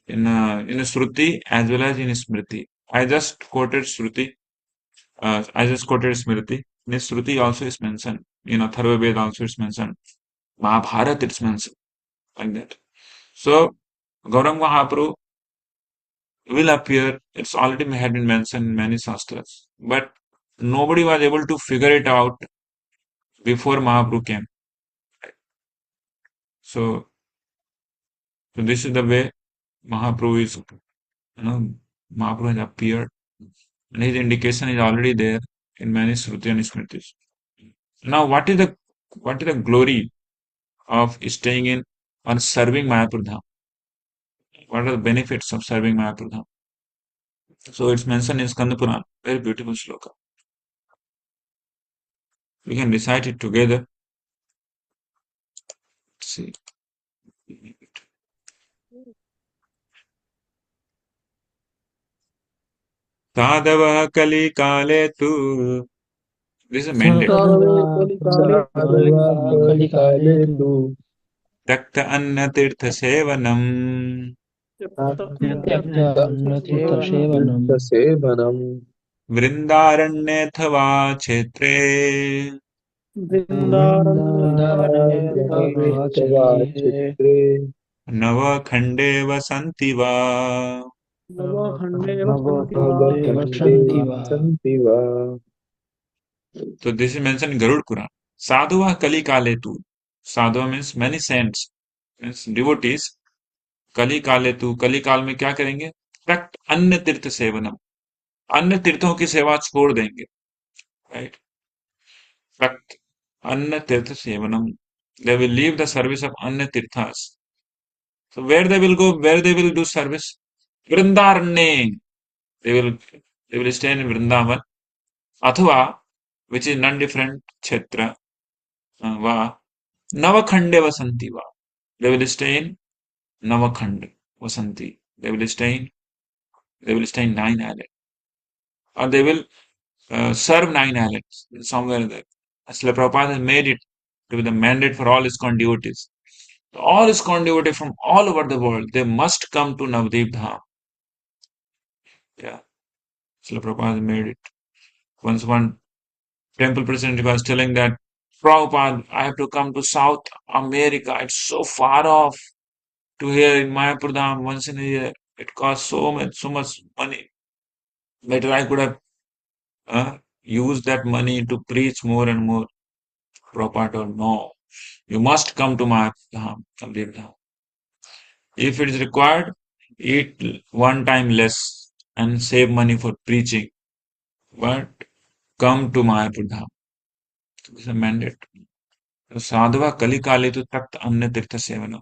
S1: Shruti as well as in Smriti. I just quoted Shruti. I just quoted Smriti. In Shruti also is mentioned. In Atharva Veda also is mentioned. Mahabharata it's mentioned like that. So Gauranga Mahaprabhu will appear. It's already had been mentioned in many shastras, but nobody was able to figure it out before Mahaprabhu came. So this is the way Mahaprabhu is. Mahaprabhu has appeared, and his indication is already there in many Shruti and Smritis. Now, what is the glory of staying in or serving Mayapur Dham? What are the benefits of serving Mayapur Dham? So it's mentioned in Skanda Purana, very beautiful shloka. We can recite it together. Let's see. Sadhava Kali Kale tu. This is a mandate. Takta Anna Tirtha Sevanam.
S4: सेवनम
S1: वृन्दारण्येऽथवा क्षेत्रे
S4: चित्रे
S1: नवखण्डे वसन्ति वा.
S4: वसन्ति वा.
S1: So this is mentioned in Garud Puran. Sadhuva Kali Kale tu. Sadhuva means many saints, means devotees. Kali Kale tu. Kali काल में क्या करेंगे? तक्त अन्य तीर्थ सेवनम. अन्य तीर्थों की सेवा छोड़ देंगे. Right? Takt अन्य तीर्थ सेवनम. They will leave the service of अन्य तीर्थas. So where they will go, where they will do service? Vrindarane. They will stay in Vrindavan. Athva, which is non-different kshetra, va. Navakhande vasanti va. They will stay in Navakhand vasanti. They will stay in 9 islands. Or they will serve 9 islands somewhere there. Srila Prabhupada has made it to be the mandate for all ISKCON devotees. All ISKCON devotees from all over the world, they must come to Navadvip Dham. Yeah. Srila Prabhupada has made it. Once one temple president was telling that, Prabhupada, I have to come to South America. It's so far off to here in Mayapur Dham once in a year. It costs so much money. Better I could have used that money to preach more and more. Prabhupada told, no, you must come to Mayapur Dham, Navadvip Dham. If it is required, eat one time less and save money for preaching. But come to Mayapur Dham. It's a mandate. Sadhava Kali Kale tu takt अन्य तीर्थ seven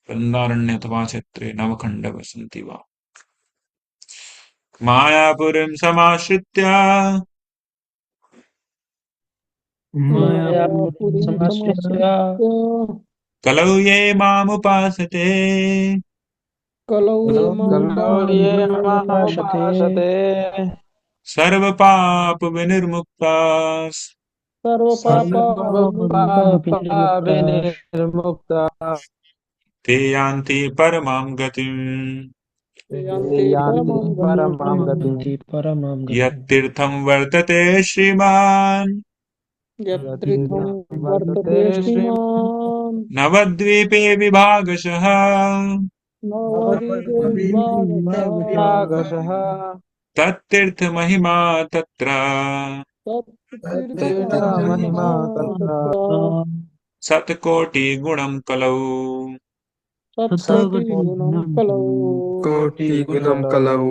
S1: वृंदारण्य अथवा क्षेत्रे नवखंड वसन्ति वा. मायापुरीं समाश्रित्य कलौ ये मामुपासते सर्वपाप विनिर्मुक्ताः ते यान्ति परमां गतिम्. यत्तीर्थं वर्तते श्रीमान् नवद्वीपे विभागशः
S4: नवद्वीपे विभागशः
S1: तत्तीर्थमहिमा तत्र
S4: तत्तीर्थमहिमा तत्र
S1: शतकोटिगुणं कलौ।
S4: शतकोटिगुणं कलौ।
S5: कोटिगुणं कलौ।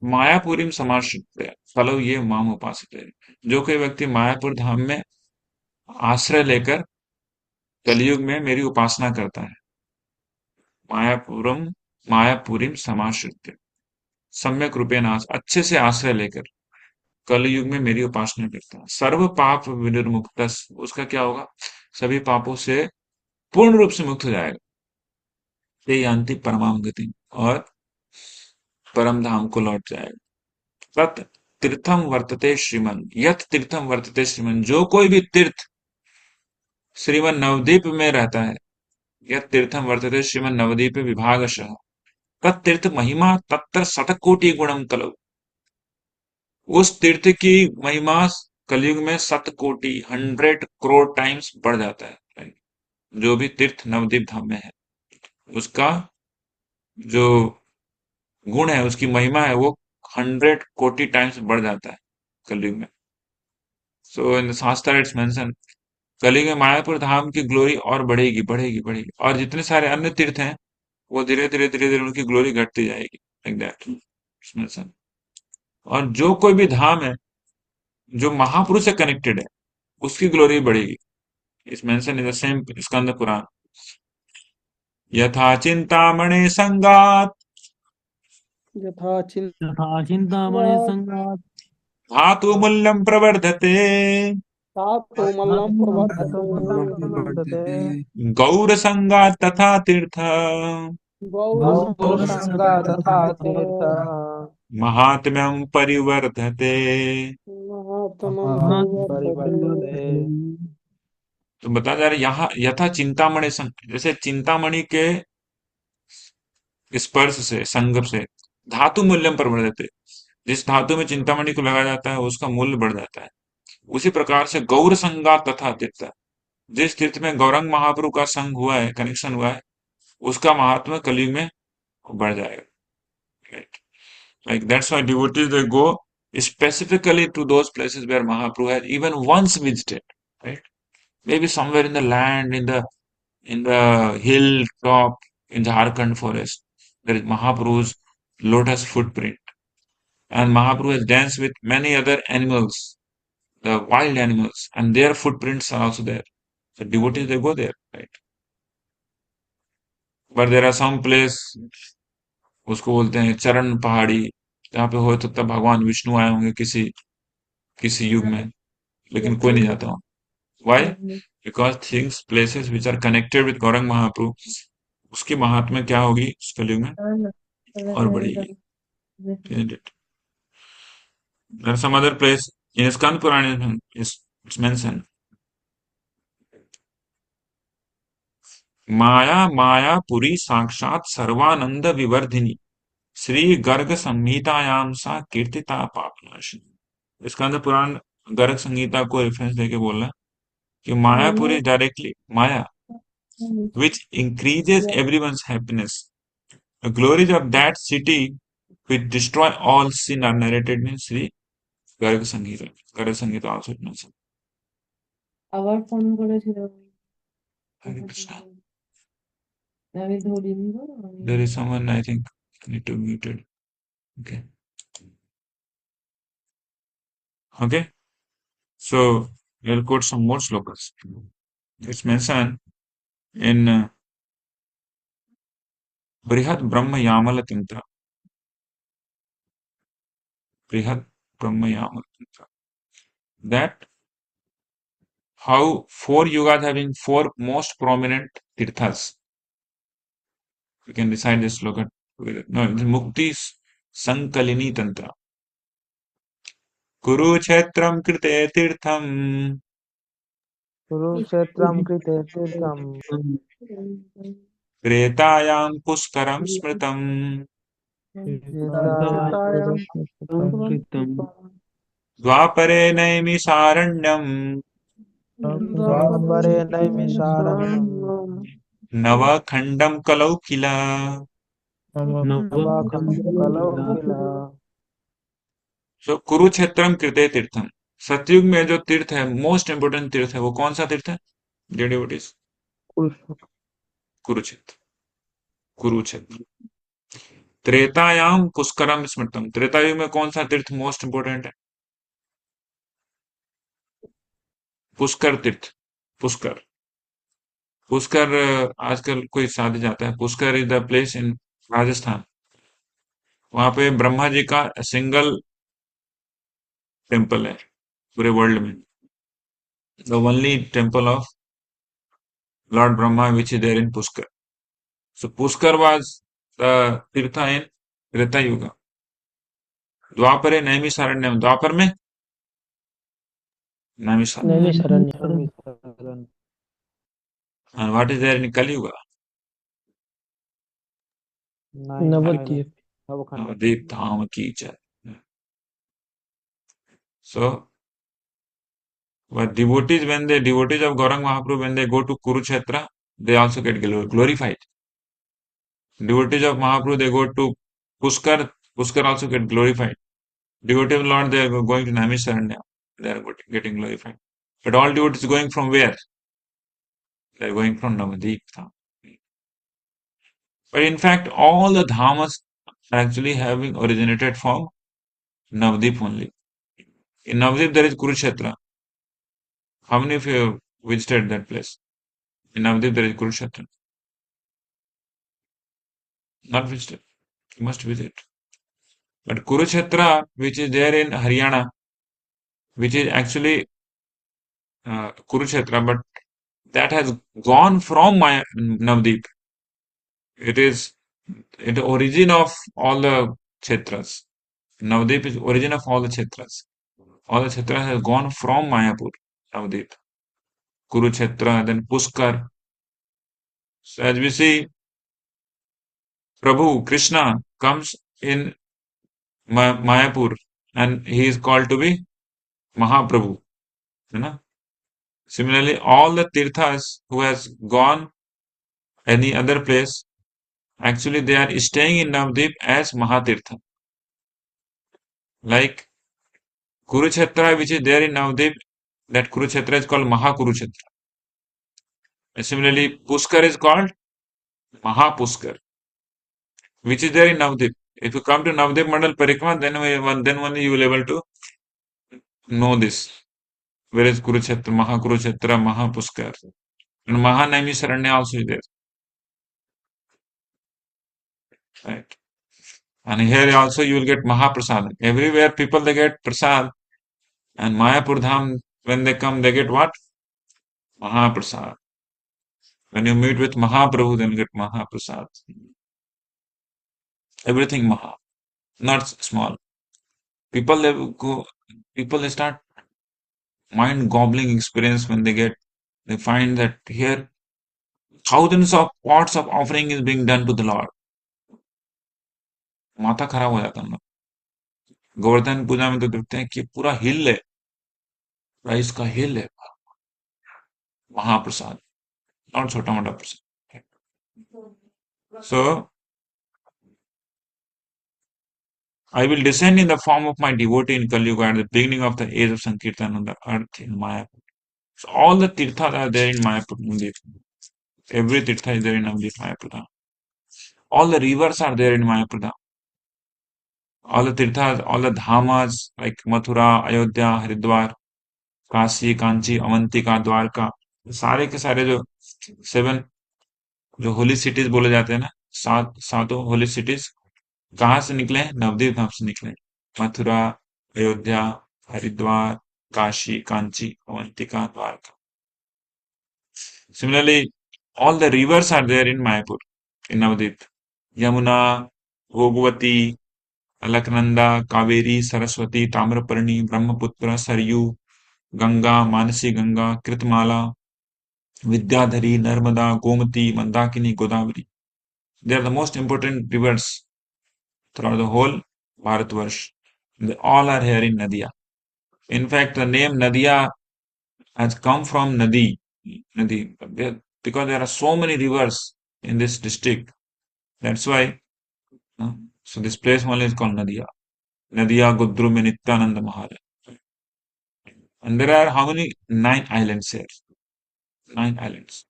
S1: मायापुरीम समाश्रित्य कलौ ये माम उपासते। जो कोई व्यक्ति मायापुर धाम में आश्रय लेकर कलयुग में मेरी उपासना करता है, मायापुरम मायापुरीम समाश्रित्य सम्यक रूपेण अच्छे से आश्रय लेकर कलयुग में मेरी उपासना करता है, सर्व पाप विनिर्मुक्त, उसका क्या होगा, सभी पापों से पूर्ण रूप से मुक्त हो जाएगा। ते यान्ति परमाम गति, और परम धाम को लौट जाएगा। तत् तीर्थम वर्तते श्रीमन, यत तीर्थम वर्तते श्रीमन, जो कोई भी तीर्थ श्रीमन नवदीप में रहता है, यत तीर्थम वर्तते श्रीमन नवदीप विभागशः तत्तीर्थ महिमा तत्र शतकोटि गुणम कलौ। उस तीर्थ की महिमा कलयुग में 7 कोटि 100 करोड़ टाइम्स बढ़ जाता है। right? जो भी तीर्थ नवदीप धाम में है, उसका जो गुण है, उसकी महिमा है, वो 100 कोटि टाइम्स बढ़ जाता है कलयुग में। सो इन शास्त्र इट्स मेंशन, कलयुग में मायापुर धाम की ग्लोरी और बढ़ेगी बढ़ेगी बढ़ेगी, और जितने सारे अन्य तीर्थ हैं वो धीरे धीरे उनकी ग्लोरी घटती जाएगी, लाइक दैट इट्स मेंशन। और जो कोई भी धाम है जो महापुरुष से कनेक्टेड है, उसकी ग्लोरी बढ़ेगी। इस mention in the same Skanda Purana. यथा चिंतामणि संगात
S4: यथा
S2: तथा चिंतामणि संगात्
S1: धातु मूल्यं प्रवर्धते
S4: चिन्तामल्लं प्रवर्तते।
S5: वर्धते।
S1: गौर संगात तथा तीर्थ
S4: गौरसंगा तथा तीर्थ
S1: महात्म्यं परिवर्धते।
S4: महात्मं परिवर्तते।
S1: तो बता जा रहे यहाँ यथा चिंतामणि जैसे चिंतामणि के स्पर्श से, संगम से धातु मूल्यम पर बढ़ जाते, जिस धातु में चिंतामणि को लगाया जाता है उसका मूल्य बढ़ जाता है। उसी प्रकार से गौर संगा तथा तीर्थ, जिस तीर्थ में गौरंग महाप्रभु का संग हुआ है, कनेक्शन हुआ है, उसका महात्मा कलयुग में बढ़ जाएगा। Like that's why devotees they go specifically to those places where Mahaprabhu had even once visited, right? Maybe somewhere in the land, in the hilltop in Jharkhand forest, there is Mahaprabhu's lotus footprint, and Mahaprabhu has danced with many other animals, the wild animals, and their footprints are also there. So devotees they go there, right? But there are some place, उसको बोलते हैं चरण पहाड़ी, जहाँ पे हो सकता भगवान विष्णु आए होंगे किसी किसी युग में, लेकिन कोई नहीं जाता वहाँ। Why? Because things, places which are connected with Gaurang Mahaprabhu, उसकी महात्म्य क्या होगी इस कलयुग में और बढ़ेगी, isn't it? There are some other place in Skand Purana it's mentioned. माया मायापुरी साक्षात सर्वानंद विवर्धिनी श्री गर्ग संहितायाम सा कीर्तिता पापनाशिनी। स्कंद पुराण गर्ग संहिता को रेफरेंस देके बोल रहा है कि Mayapuri directly Maya which increases everyone's happiness. The glories of that city which destroy all sin are narrated in Sri Garga Samhita. Garga Samhita also mentioned.
S6: আবার phone করেছিল
S1: Hare Krishna.
S6: আমি ধরিনি গো
S1: There is someone I think need to muted. Okay. Okay. So we'll quote some more slokas. It's mentioned in Brihat Brahma Yamala Tantra. Brihat Brahma Yamala Tantra. That how 4 yugas having 4 most prominent tirthas. We can recite this sloka together. No, it's Mukti Sankalini Tantra. Kurukshetram krite tirtham
S4: कुरुक्षेत्रं कृते तीर्थं
S1: Tretayam Puskaram Smritam
S4: त्रेतायां
S2: कृतं
S1: Dvapare Naimisaranyam
S4: द्वापरे नैमिषारण्यम्
S1: नवखंडम कलौ किला।
S4: नवाखण्डं कलौ किल।
S1: सो कुरुक्षेत्रम कृते तीर्थम। सतयुग में जो तीर्थ है, मोस्ट इंपोर्टेंट तीर्थ है, वो कौन सा तीर्थ है? Dear devotees, Kurukshetra. कुरुक्षेत्र। त्रेतायाम पुष्करम स्मृतम। त्रेतायुग में कौन सा तीर्थ मोस्ट इंपोर्टेंट है? पुष्कर तीर्थ। पुष्कर। पुष्कर आजकल कोई साध जाता है। Pushkar is the place in Rajasthan. वहां पे ब्रह्मा जी का सिंगल टेम्पल है पूरे वर्ल्ड में। The only temple of lord Brahma which is there in Pushkar. So Pushkar was the tirtha in Treta Yuga. द्वापरे नैमिषारण्यम। द्वापर में Naimisharanya.
S4: Naimisharanya.
S1: And what is there in Kaliyuga?
S4: Nabadwip.
S1: Navdeep धाम की जय। सो but devotees of Gaurang Mahaprabhu, when they go to Kurukshetra, they also get glorified. Devotees of Mahaprabhu, they go to Puskar, Puskar also get glorified. Devotees of Lord, they are going to Naimisharanya, they are getting glorified. But all devotees going from where? They are going from Navadip Dham. But in fact, all the dhamas are actually having originated from Navadip only. In Navadip, there is Kurukshetra. How many of you have visited that place? In Navadip, there is Kurukshetra. Not visited. You must visit. But Kurukshetra, which is there in Haryana, which is actually Kurukshetra, but that has gone from Navdeep. It is the origin of all the Kshetras. Navdeep is origin of all the Kshetras. All the Kshetras has gone from Mayapur, Navdeep. Kurukshetra, then Puskar. So as we see, Prabhu, Krishna comes in Mayapur and he is called to be Mahaprabhu. You know? Similarly, all the tirthas who has gone any other place, actually they are staying in Navdeep as Mahatirtha. Like Kurukshetra, which is there in Navdeep, that Kurukshetra is called Mahakurukshetra. And similarly, Puskar is called Mahapuskar, which is there in Navdeep. If you come to Navdeep Mandal Parikrama, then only you will able to know this. Whereas Kurukshetra, Mahakurukshetra, Mahapuskar, and Mahanaimisharanya also is there. Right. And here also you will get Mahaprasad. Everywhere people they get prasad, and Mayapur Dham, when they come, they get what? Mahaprasad. When you meet with Mahaprabhu, then you get Mahaprasad. Everything Maha, not small. People they go, people they start mind-gobbling experience when they find that here thousands of pots of offering is being done to the Lord. माथा खराब हो जाता है हम लोग। गोवर्धन पूजा में तो देखते हैं कि पूरा हिल है, राइस का हिल है, महाप्रसाद, नॉट छोटा मोटा प्रसाद। So I will descend in the form of my devotee in Kali Yuga at the beginning of the age of Sankirtan on the earth in Mayapur. So all the tirthas are there in Mayapur. Navdeep. Every tirtha is there in Navdeep, Mayapur. All the rivers are there in Mayapur. All the tirthas, all the dhamas like Mathura, Ayodhya, Haridwar, Kashi, Kanchi, Avantika, Dwarka, सारे के सारे जो 7 जो Holi cities बोले जाते हैं ना, सातों होली सिटीज कहाँ से निकले हैं? नवदीप धाम से निकले हैं। Mathura, Ayodhya, Haridwar, Kashi, Kanchi, Avantika, Dwarka. Similarly, all the rivers are there in Mayapur, in Navadip. Yamuna, Bhogavati, Alaknanda, Kaveri, Saraswati, Tamraparni, Brahmaputra, Saryu, Ganga, Manasi Ganga, Kritmala, Vidyadhari, Narmada, Gomati, Mandakini, Godavari. They are the most important rivers throughout the whole Bharatvarsh. They all are here in Nadia. In fact, the name Nadia has come from Nadi, because there are so many rivers in this district. That's why, so this place only is called Nadia. Nadia Gudrum Nityananda Mahale. And there are how many? 9 islands here. 9 islands.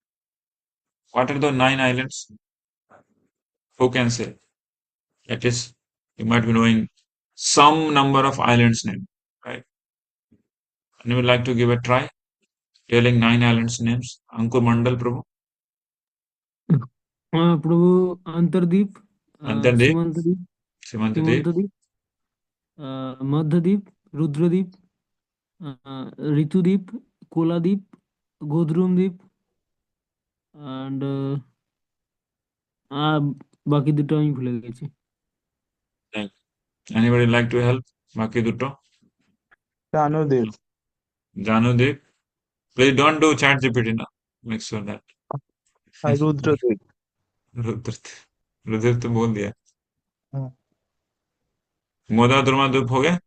S1: What are the 9 islands? Who can say? At least you might be knowing some number of islands name, right? And you would like to give a try telling 9 islands names. Ankur Mandal Prabhu,
S2: Prabhu Antardip,
S1: Antardip,
S2: Simantadip,
S1: Simantadip,
S2: Simantadip, Madhyadip, Rudradip, Ritudip, Koladip, Godrumadip and बाकी দুটো আমি ভুলে গেছি।
S1: Thank you. Anybody like to help? Baki Dutto?
S5: Janudev.
S1: Janudip. Please don't do chat GPT now. Make sure that.
S5: Rudradev.
S1: Rudra Rudra तो बोल दिया।
S5: हाँ,
S1: मोदा द्रुमादीप हो गया?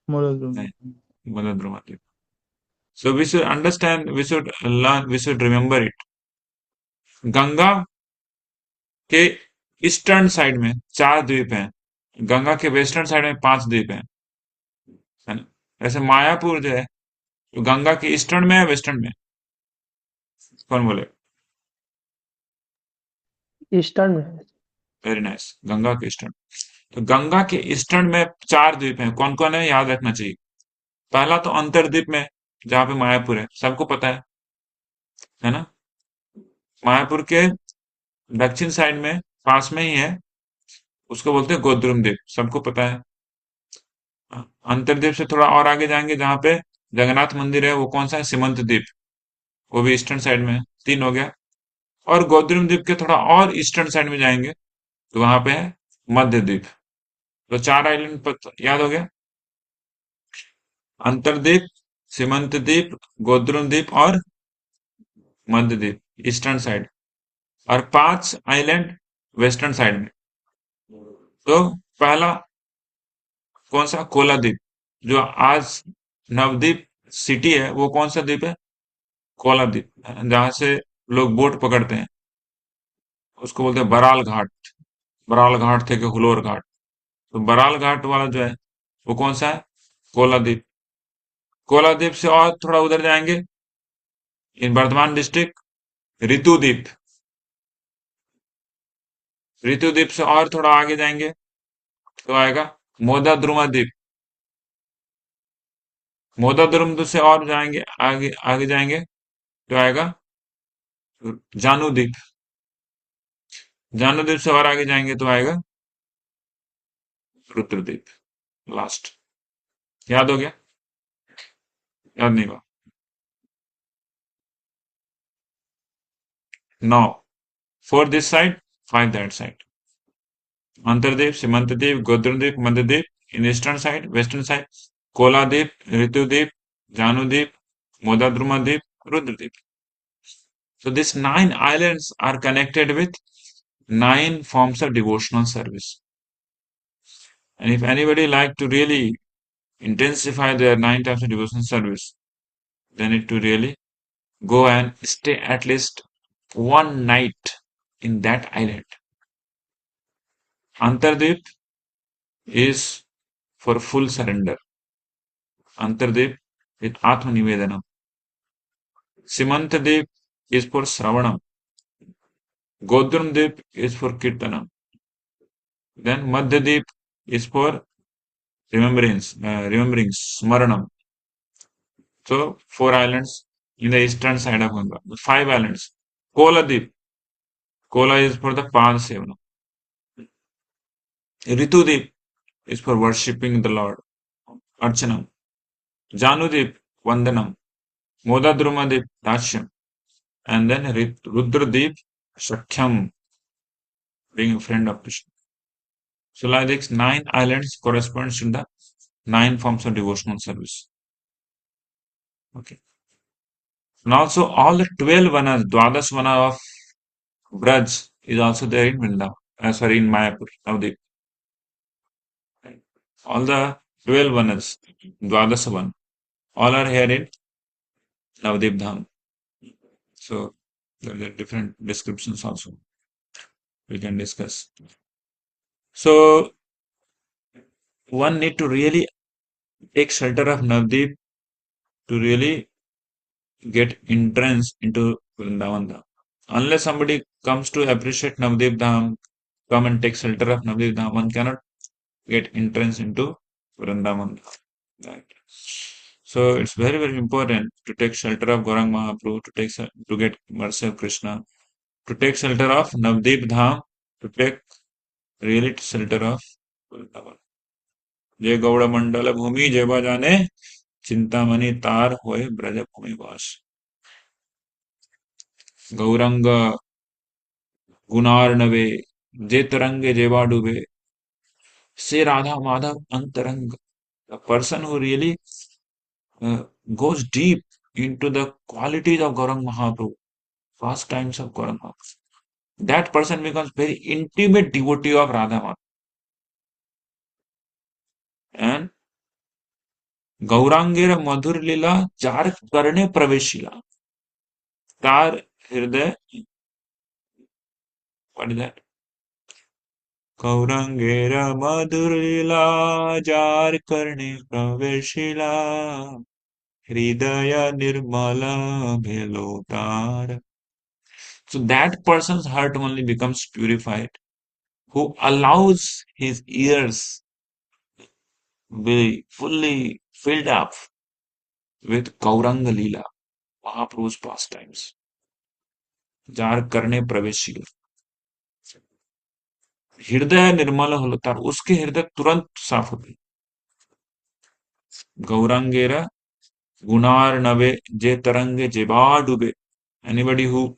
S5: Moradrum.
S1: नहीं, मोदा द्रुमादीप। So we should understand, we should learn, we should remember it. Ganga के eastern side में 4 द्वीप हैं, गंगा के वेस्टर्न साइड में 5 द्वीप हैं, है ना? वैसे मायापुर जो है, तो गंगा के ईस्टर्न में है, वेस्टर्न में? कौन बोले?
S5: ईस्टर्न में।
S1: वेरी नाइस, गंगा के ईस्टर्न। तो गंगा के ईस्टर्न में 4 द्वीप हैं, कौन कौन है याद रखना चाहिए। पहला तो अंतरद्वीप में, जहां पे मायापुर है, सबको पता है ना? मायापुर के दक्षिण साइड में, पास में ही है, उसको बोलते हैं गोद्रुम द्वीप, सबको पता है। अंतरद्वीप से थोड़ा और आगे जाएंगे, जहां पे जगन्नाथ मंदिर है, वो कौन सा है? सीमंत द्वीप, वो भी ईस्टर्न साइड में है। 3 हो गया। और गोद्रुम द्वीप के थोड़ा और ईस्टर्न साइड में जाएंगे, तो वहां पे है मध्य द्वीप। तो 4 आइलैंड पर याद हो गया, अंतरद्वीप, सीमंत द्वीप, गोद्रुम द्वीप और मध्य द्वीप ईस्टर्न साइड, और 5 आइलैंड वेस्टर्न साइड में। तो पहला कौन सा? कोला द्वीप, जो आज नवद्वीप सिटी है, वो कौन सा द्वीप है? कोला द्वीप, जहां से लोग बोट पकड़ते हैं, उसको बोलते हैं बराल घाट। बराल घाट थे कि हुलोर घाट, तो बराल घाट वाला जो है, वो कौन सा है? कोला द्वीप। कोला द्वीप से और थोड़ा उधर जाएंगे, इन वर्धमान डिस्ट्रिक्ट ऋतु द्वीप। ऋतु द्वीप से और थोड़ा आगे जाएंगे, तो आएगा मोदा द्रुमा द्वीप। मोदा द्रुम से और जाएंगे, आगे आगे जाएंगे, तो आएगा जानू द्वीप। जानू द्वीप से और आगे जाएंगे, तो आएगा रुद्रद्वीप लास्ट। याद हो गया? याद नहीं हुआ? Now, 4 this side, 5 that side. Antardeep, Simantadeep, Godrudeep, Madhyadeep in eastern side, western side, Koladeep, Ritudeep, Janudeep, Modadrumadeep, Rudradeep. So these 9 islands are connected with 9 forms of devotional service. And if anybody like to really intensify their 9 types of devotional service, they need to really go and stay at least one night in that island. Antardeep is for full surrender. Antardeep with Atmanivedanam. Simantadeep is for Sravanam. Godrumdeep is for Kirtanam. Then Madhyadeep is for remembrance, Smaranam. So 4 islands in the eastern side of Ganga. 5 islands. Koladeep. Kola is for the Pad Sevanam. Ritudeep is for worshipping the Lord. Archanam. Janudeep, Vandanam. Modadrumadeep, Dashyam. And then Rudradeep, Sakhyam, being a friend of Krishna. So like this, 9 islands corresponds to the 9 forms of devotional service. Okay. And also all the 12 vanas, Dwadas vana of Braj is also there in Vrindavan. In Mayapur, Navdeep. All the 12 vanas, Dwadasa van, all are here in Navadip Dham. So there are different descriptions also we can discuss. So one need to really take shelter of Navdeep to really get entrance into Vrindavan Dham. Unless somebody comes to appreciate Navdeep Dham, come and take shelter of Navdeep Dham, one cannot get entrance into Vrindavan Dham. Right. So it's very, very important to take shelter of Gaurang Mahaprabhu, to get mercy of Krishna, to take shelter of Navdeep Dham, to take really shelter of Vrindavan. जय गौड़ मंडल भूमि जेबा जाने चिंतामणि तार होए ब्रज भूमि वास गौरंग गुणार्णवे जे तरंगे जेबा डूबे से राधा माधव अंतरंग. The person who really goes deep into the qualities of Gaurang Mahaprabhu, past times of Gaurang Mahaprabhu, that person becomes very intimate devotee of Radha Maधव. And गौरांगेर मधुर लीला जार करने प्रवेशिला. तार हृदय, what is that? गौरांगेर मधुर लीला जार करने प्रवेशिला हृदय निर्मल भेलो तार. So that person's heart only becomes purified, who allows his ears be fully filled up with Gauranga Leela, Mahaprabhu's pastimes. Jar करने प्रवेशिला. हृदय निर्मल होता, उसके हृदय तुरंत साफ होते. गौरांगेरा गुणार्णवे जे तरंगे जेबा डूबे. Anybody who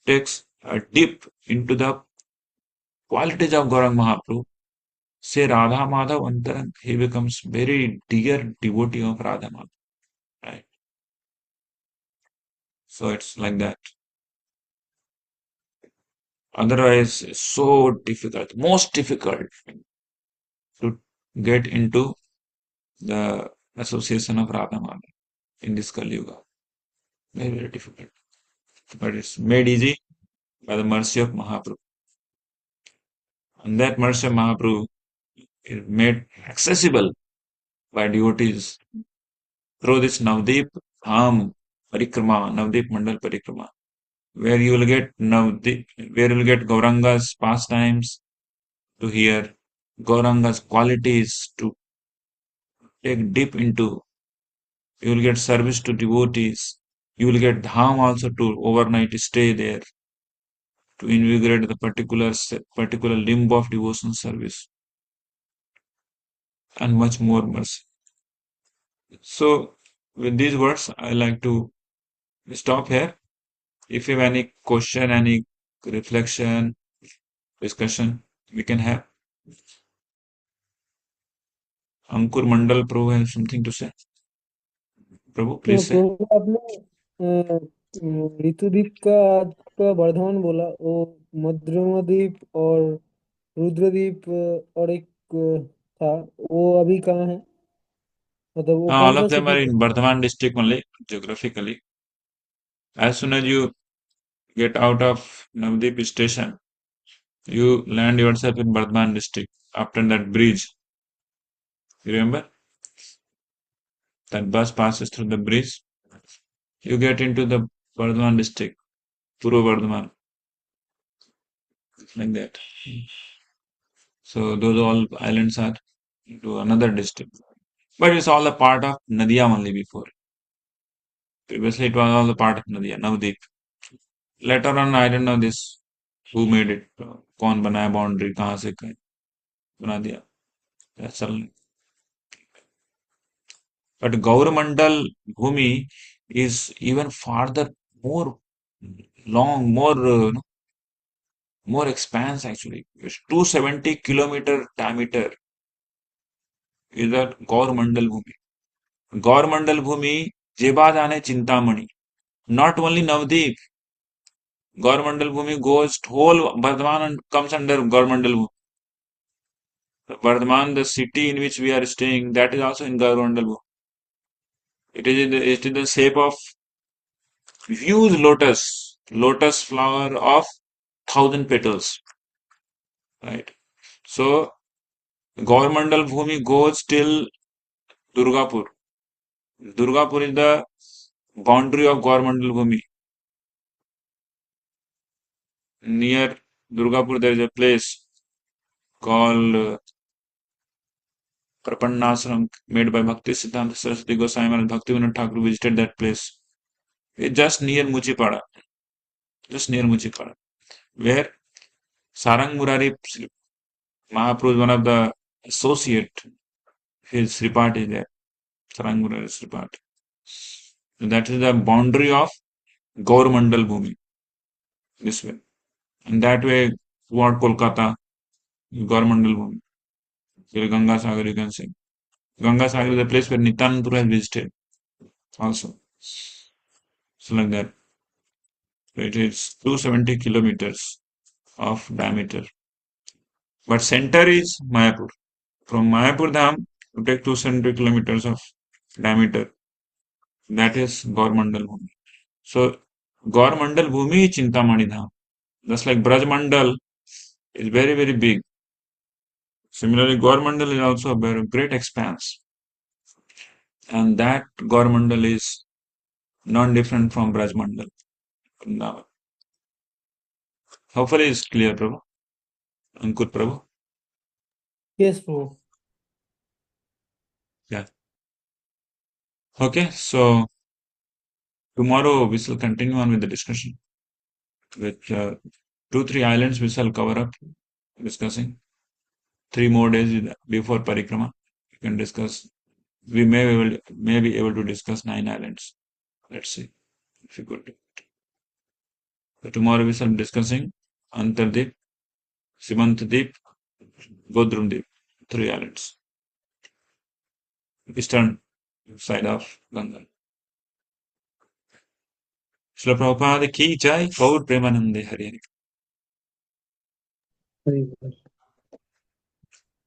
S1: takes a dip into the qualities of Gaurang Mahaprabhu, say Radha Madhav Antarang, he becomes very dear devotee of Radha Madhav. Right? So it's like that. Otherwise, it's so difficult, most difficult to get into the association of Radha Madhav in this Kali Yuga. Very, very difficult. But it's made easy by the mercy of Mahaprabhu. And that mercy of Mahaprabhu is made accessible by devotees through this Navdeep Dham Parikrama, Navdeep Mandal Parikrama, where you will get Navdeep, where you will get Gauranga's pastimes to hear, Gauranga's qualities to take deep into. You will get service to devotees. You will get Dham also to overnight stay there to invigorate the particular limb of devotion service, and much more mercy. So, with these words, I like to stop here. If you have any question, any reflection, discussion, we can have. Ankur Mandal Prabhu has something to say. Prabhu, please say.
S2: प्रभु आपने ऋतुदीप का आज का वर्धमान बोला, वो मध्यमद्वीप और रुद्रदीप और एक था, वो अभी कहाँ है, मतलब वो कौन
S1: All
S2: सा
S1: of them
S2: सिटी
S1: are
S2: में?
S1: in Bardhaman district only, geographically. As soon as you get out of Navdeep station, you land yourself in Bardhaman district. After that bridge, you remember? That bus passes through the bridge. You get into the Bardhaman district, Purva Bardhaman, like that. So those all islands are into another district. But it's all a part of Nadia only before. Previously it was all a part of Nadia, Navdeep. Later on, I don't know this, who made it, कौन बनाया boundary, कहाँ से बना दिया. That's all. But Gaurmandal Bhumi is even farther, more long, more expanse actually. It's 270-kilometer diameter is that Gaurmandal Bhumi. Gaurmandal Bhumi, Jeba Jane Chintamani. Not only Navdeep, Gaurmandal Bhumi goes whole Bardhaman and comes under Gaurmandal Bhumi. Bardhaman, the city in which we are staying, that is also in Gaurmandal Bhumi. It is in the shape of huge lotus flower of 1,000 petals, right? So Gaurmandal Bhumi goes till Durgapur. Durgapur is the boundary of Gaurmandal Bhumi. Near Durgapur, there is a place called Prapannashram made by Bhakti Siddhanta Saraswati Goswami and Bhaktivinoda Thakur visited that place. It's just near Muchipada, where Sarang Murari Mahaprabhu is one of the associate. His Sripat is there. Sarang Murari Sripat. So that is the boundary of Gaurmandal Bhumi. This way. And that way, toward Kolkata, Gaurmandal Bhumi. Here Ganga Sagar, you can see. Ganga Sagar is the place where Nityananda has visited also. So like that. It is 270 kilometers of diameter. But center is Mayapur. From Mayapur Dham, you take 270 kilometers of diameter. That is Gaurmandal Bhumi. So Gaurmandal Bhumi is Chintamani Dham. Just like Braj Mandal is very, very big. Similarly, Gaurmandal is also a very great expanse. And that Gaurmandal is non-different from Braj Mandal. Now, hopefully it's clear, Prabhu. Ankur Prabhu.
S2: Yes, Prabhu.
S1: Yeah. Okay, so tomorrow we shall continue on with the discussion. With 2-3 islands we shall cover up discussing. 3 more days before Parikrama. We can discuss. We may be able to discuss 9 islands. Let's see if we could. So tomorrow we shall be discussing Antardip, Simantadip, Godrumdip, 3 islands. Eastern side of Ganga. Srila Prabhupada ki jai, Gaur Premanande Hari Hari.
S5: Very good.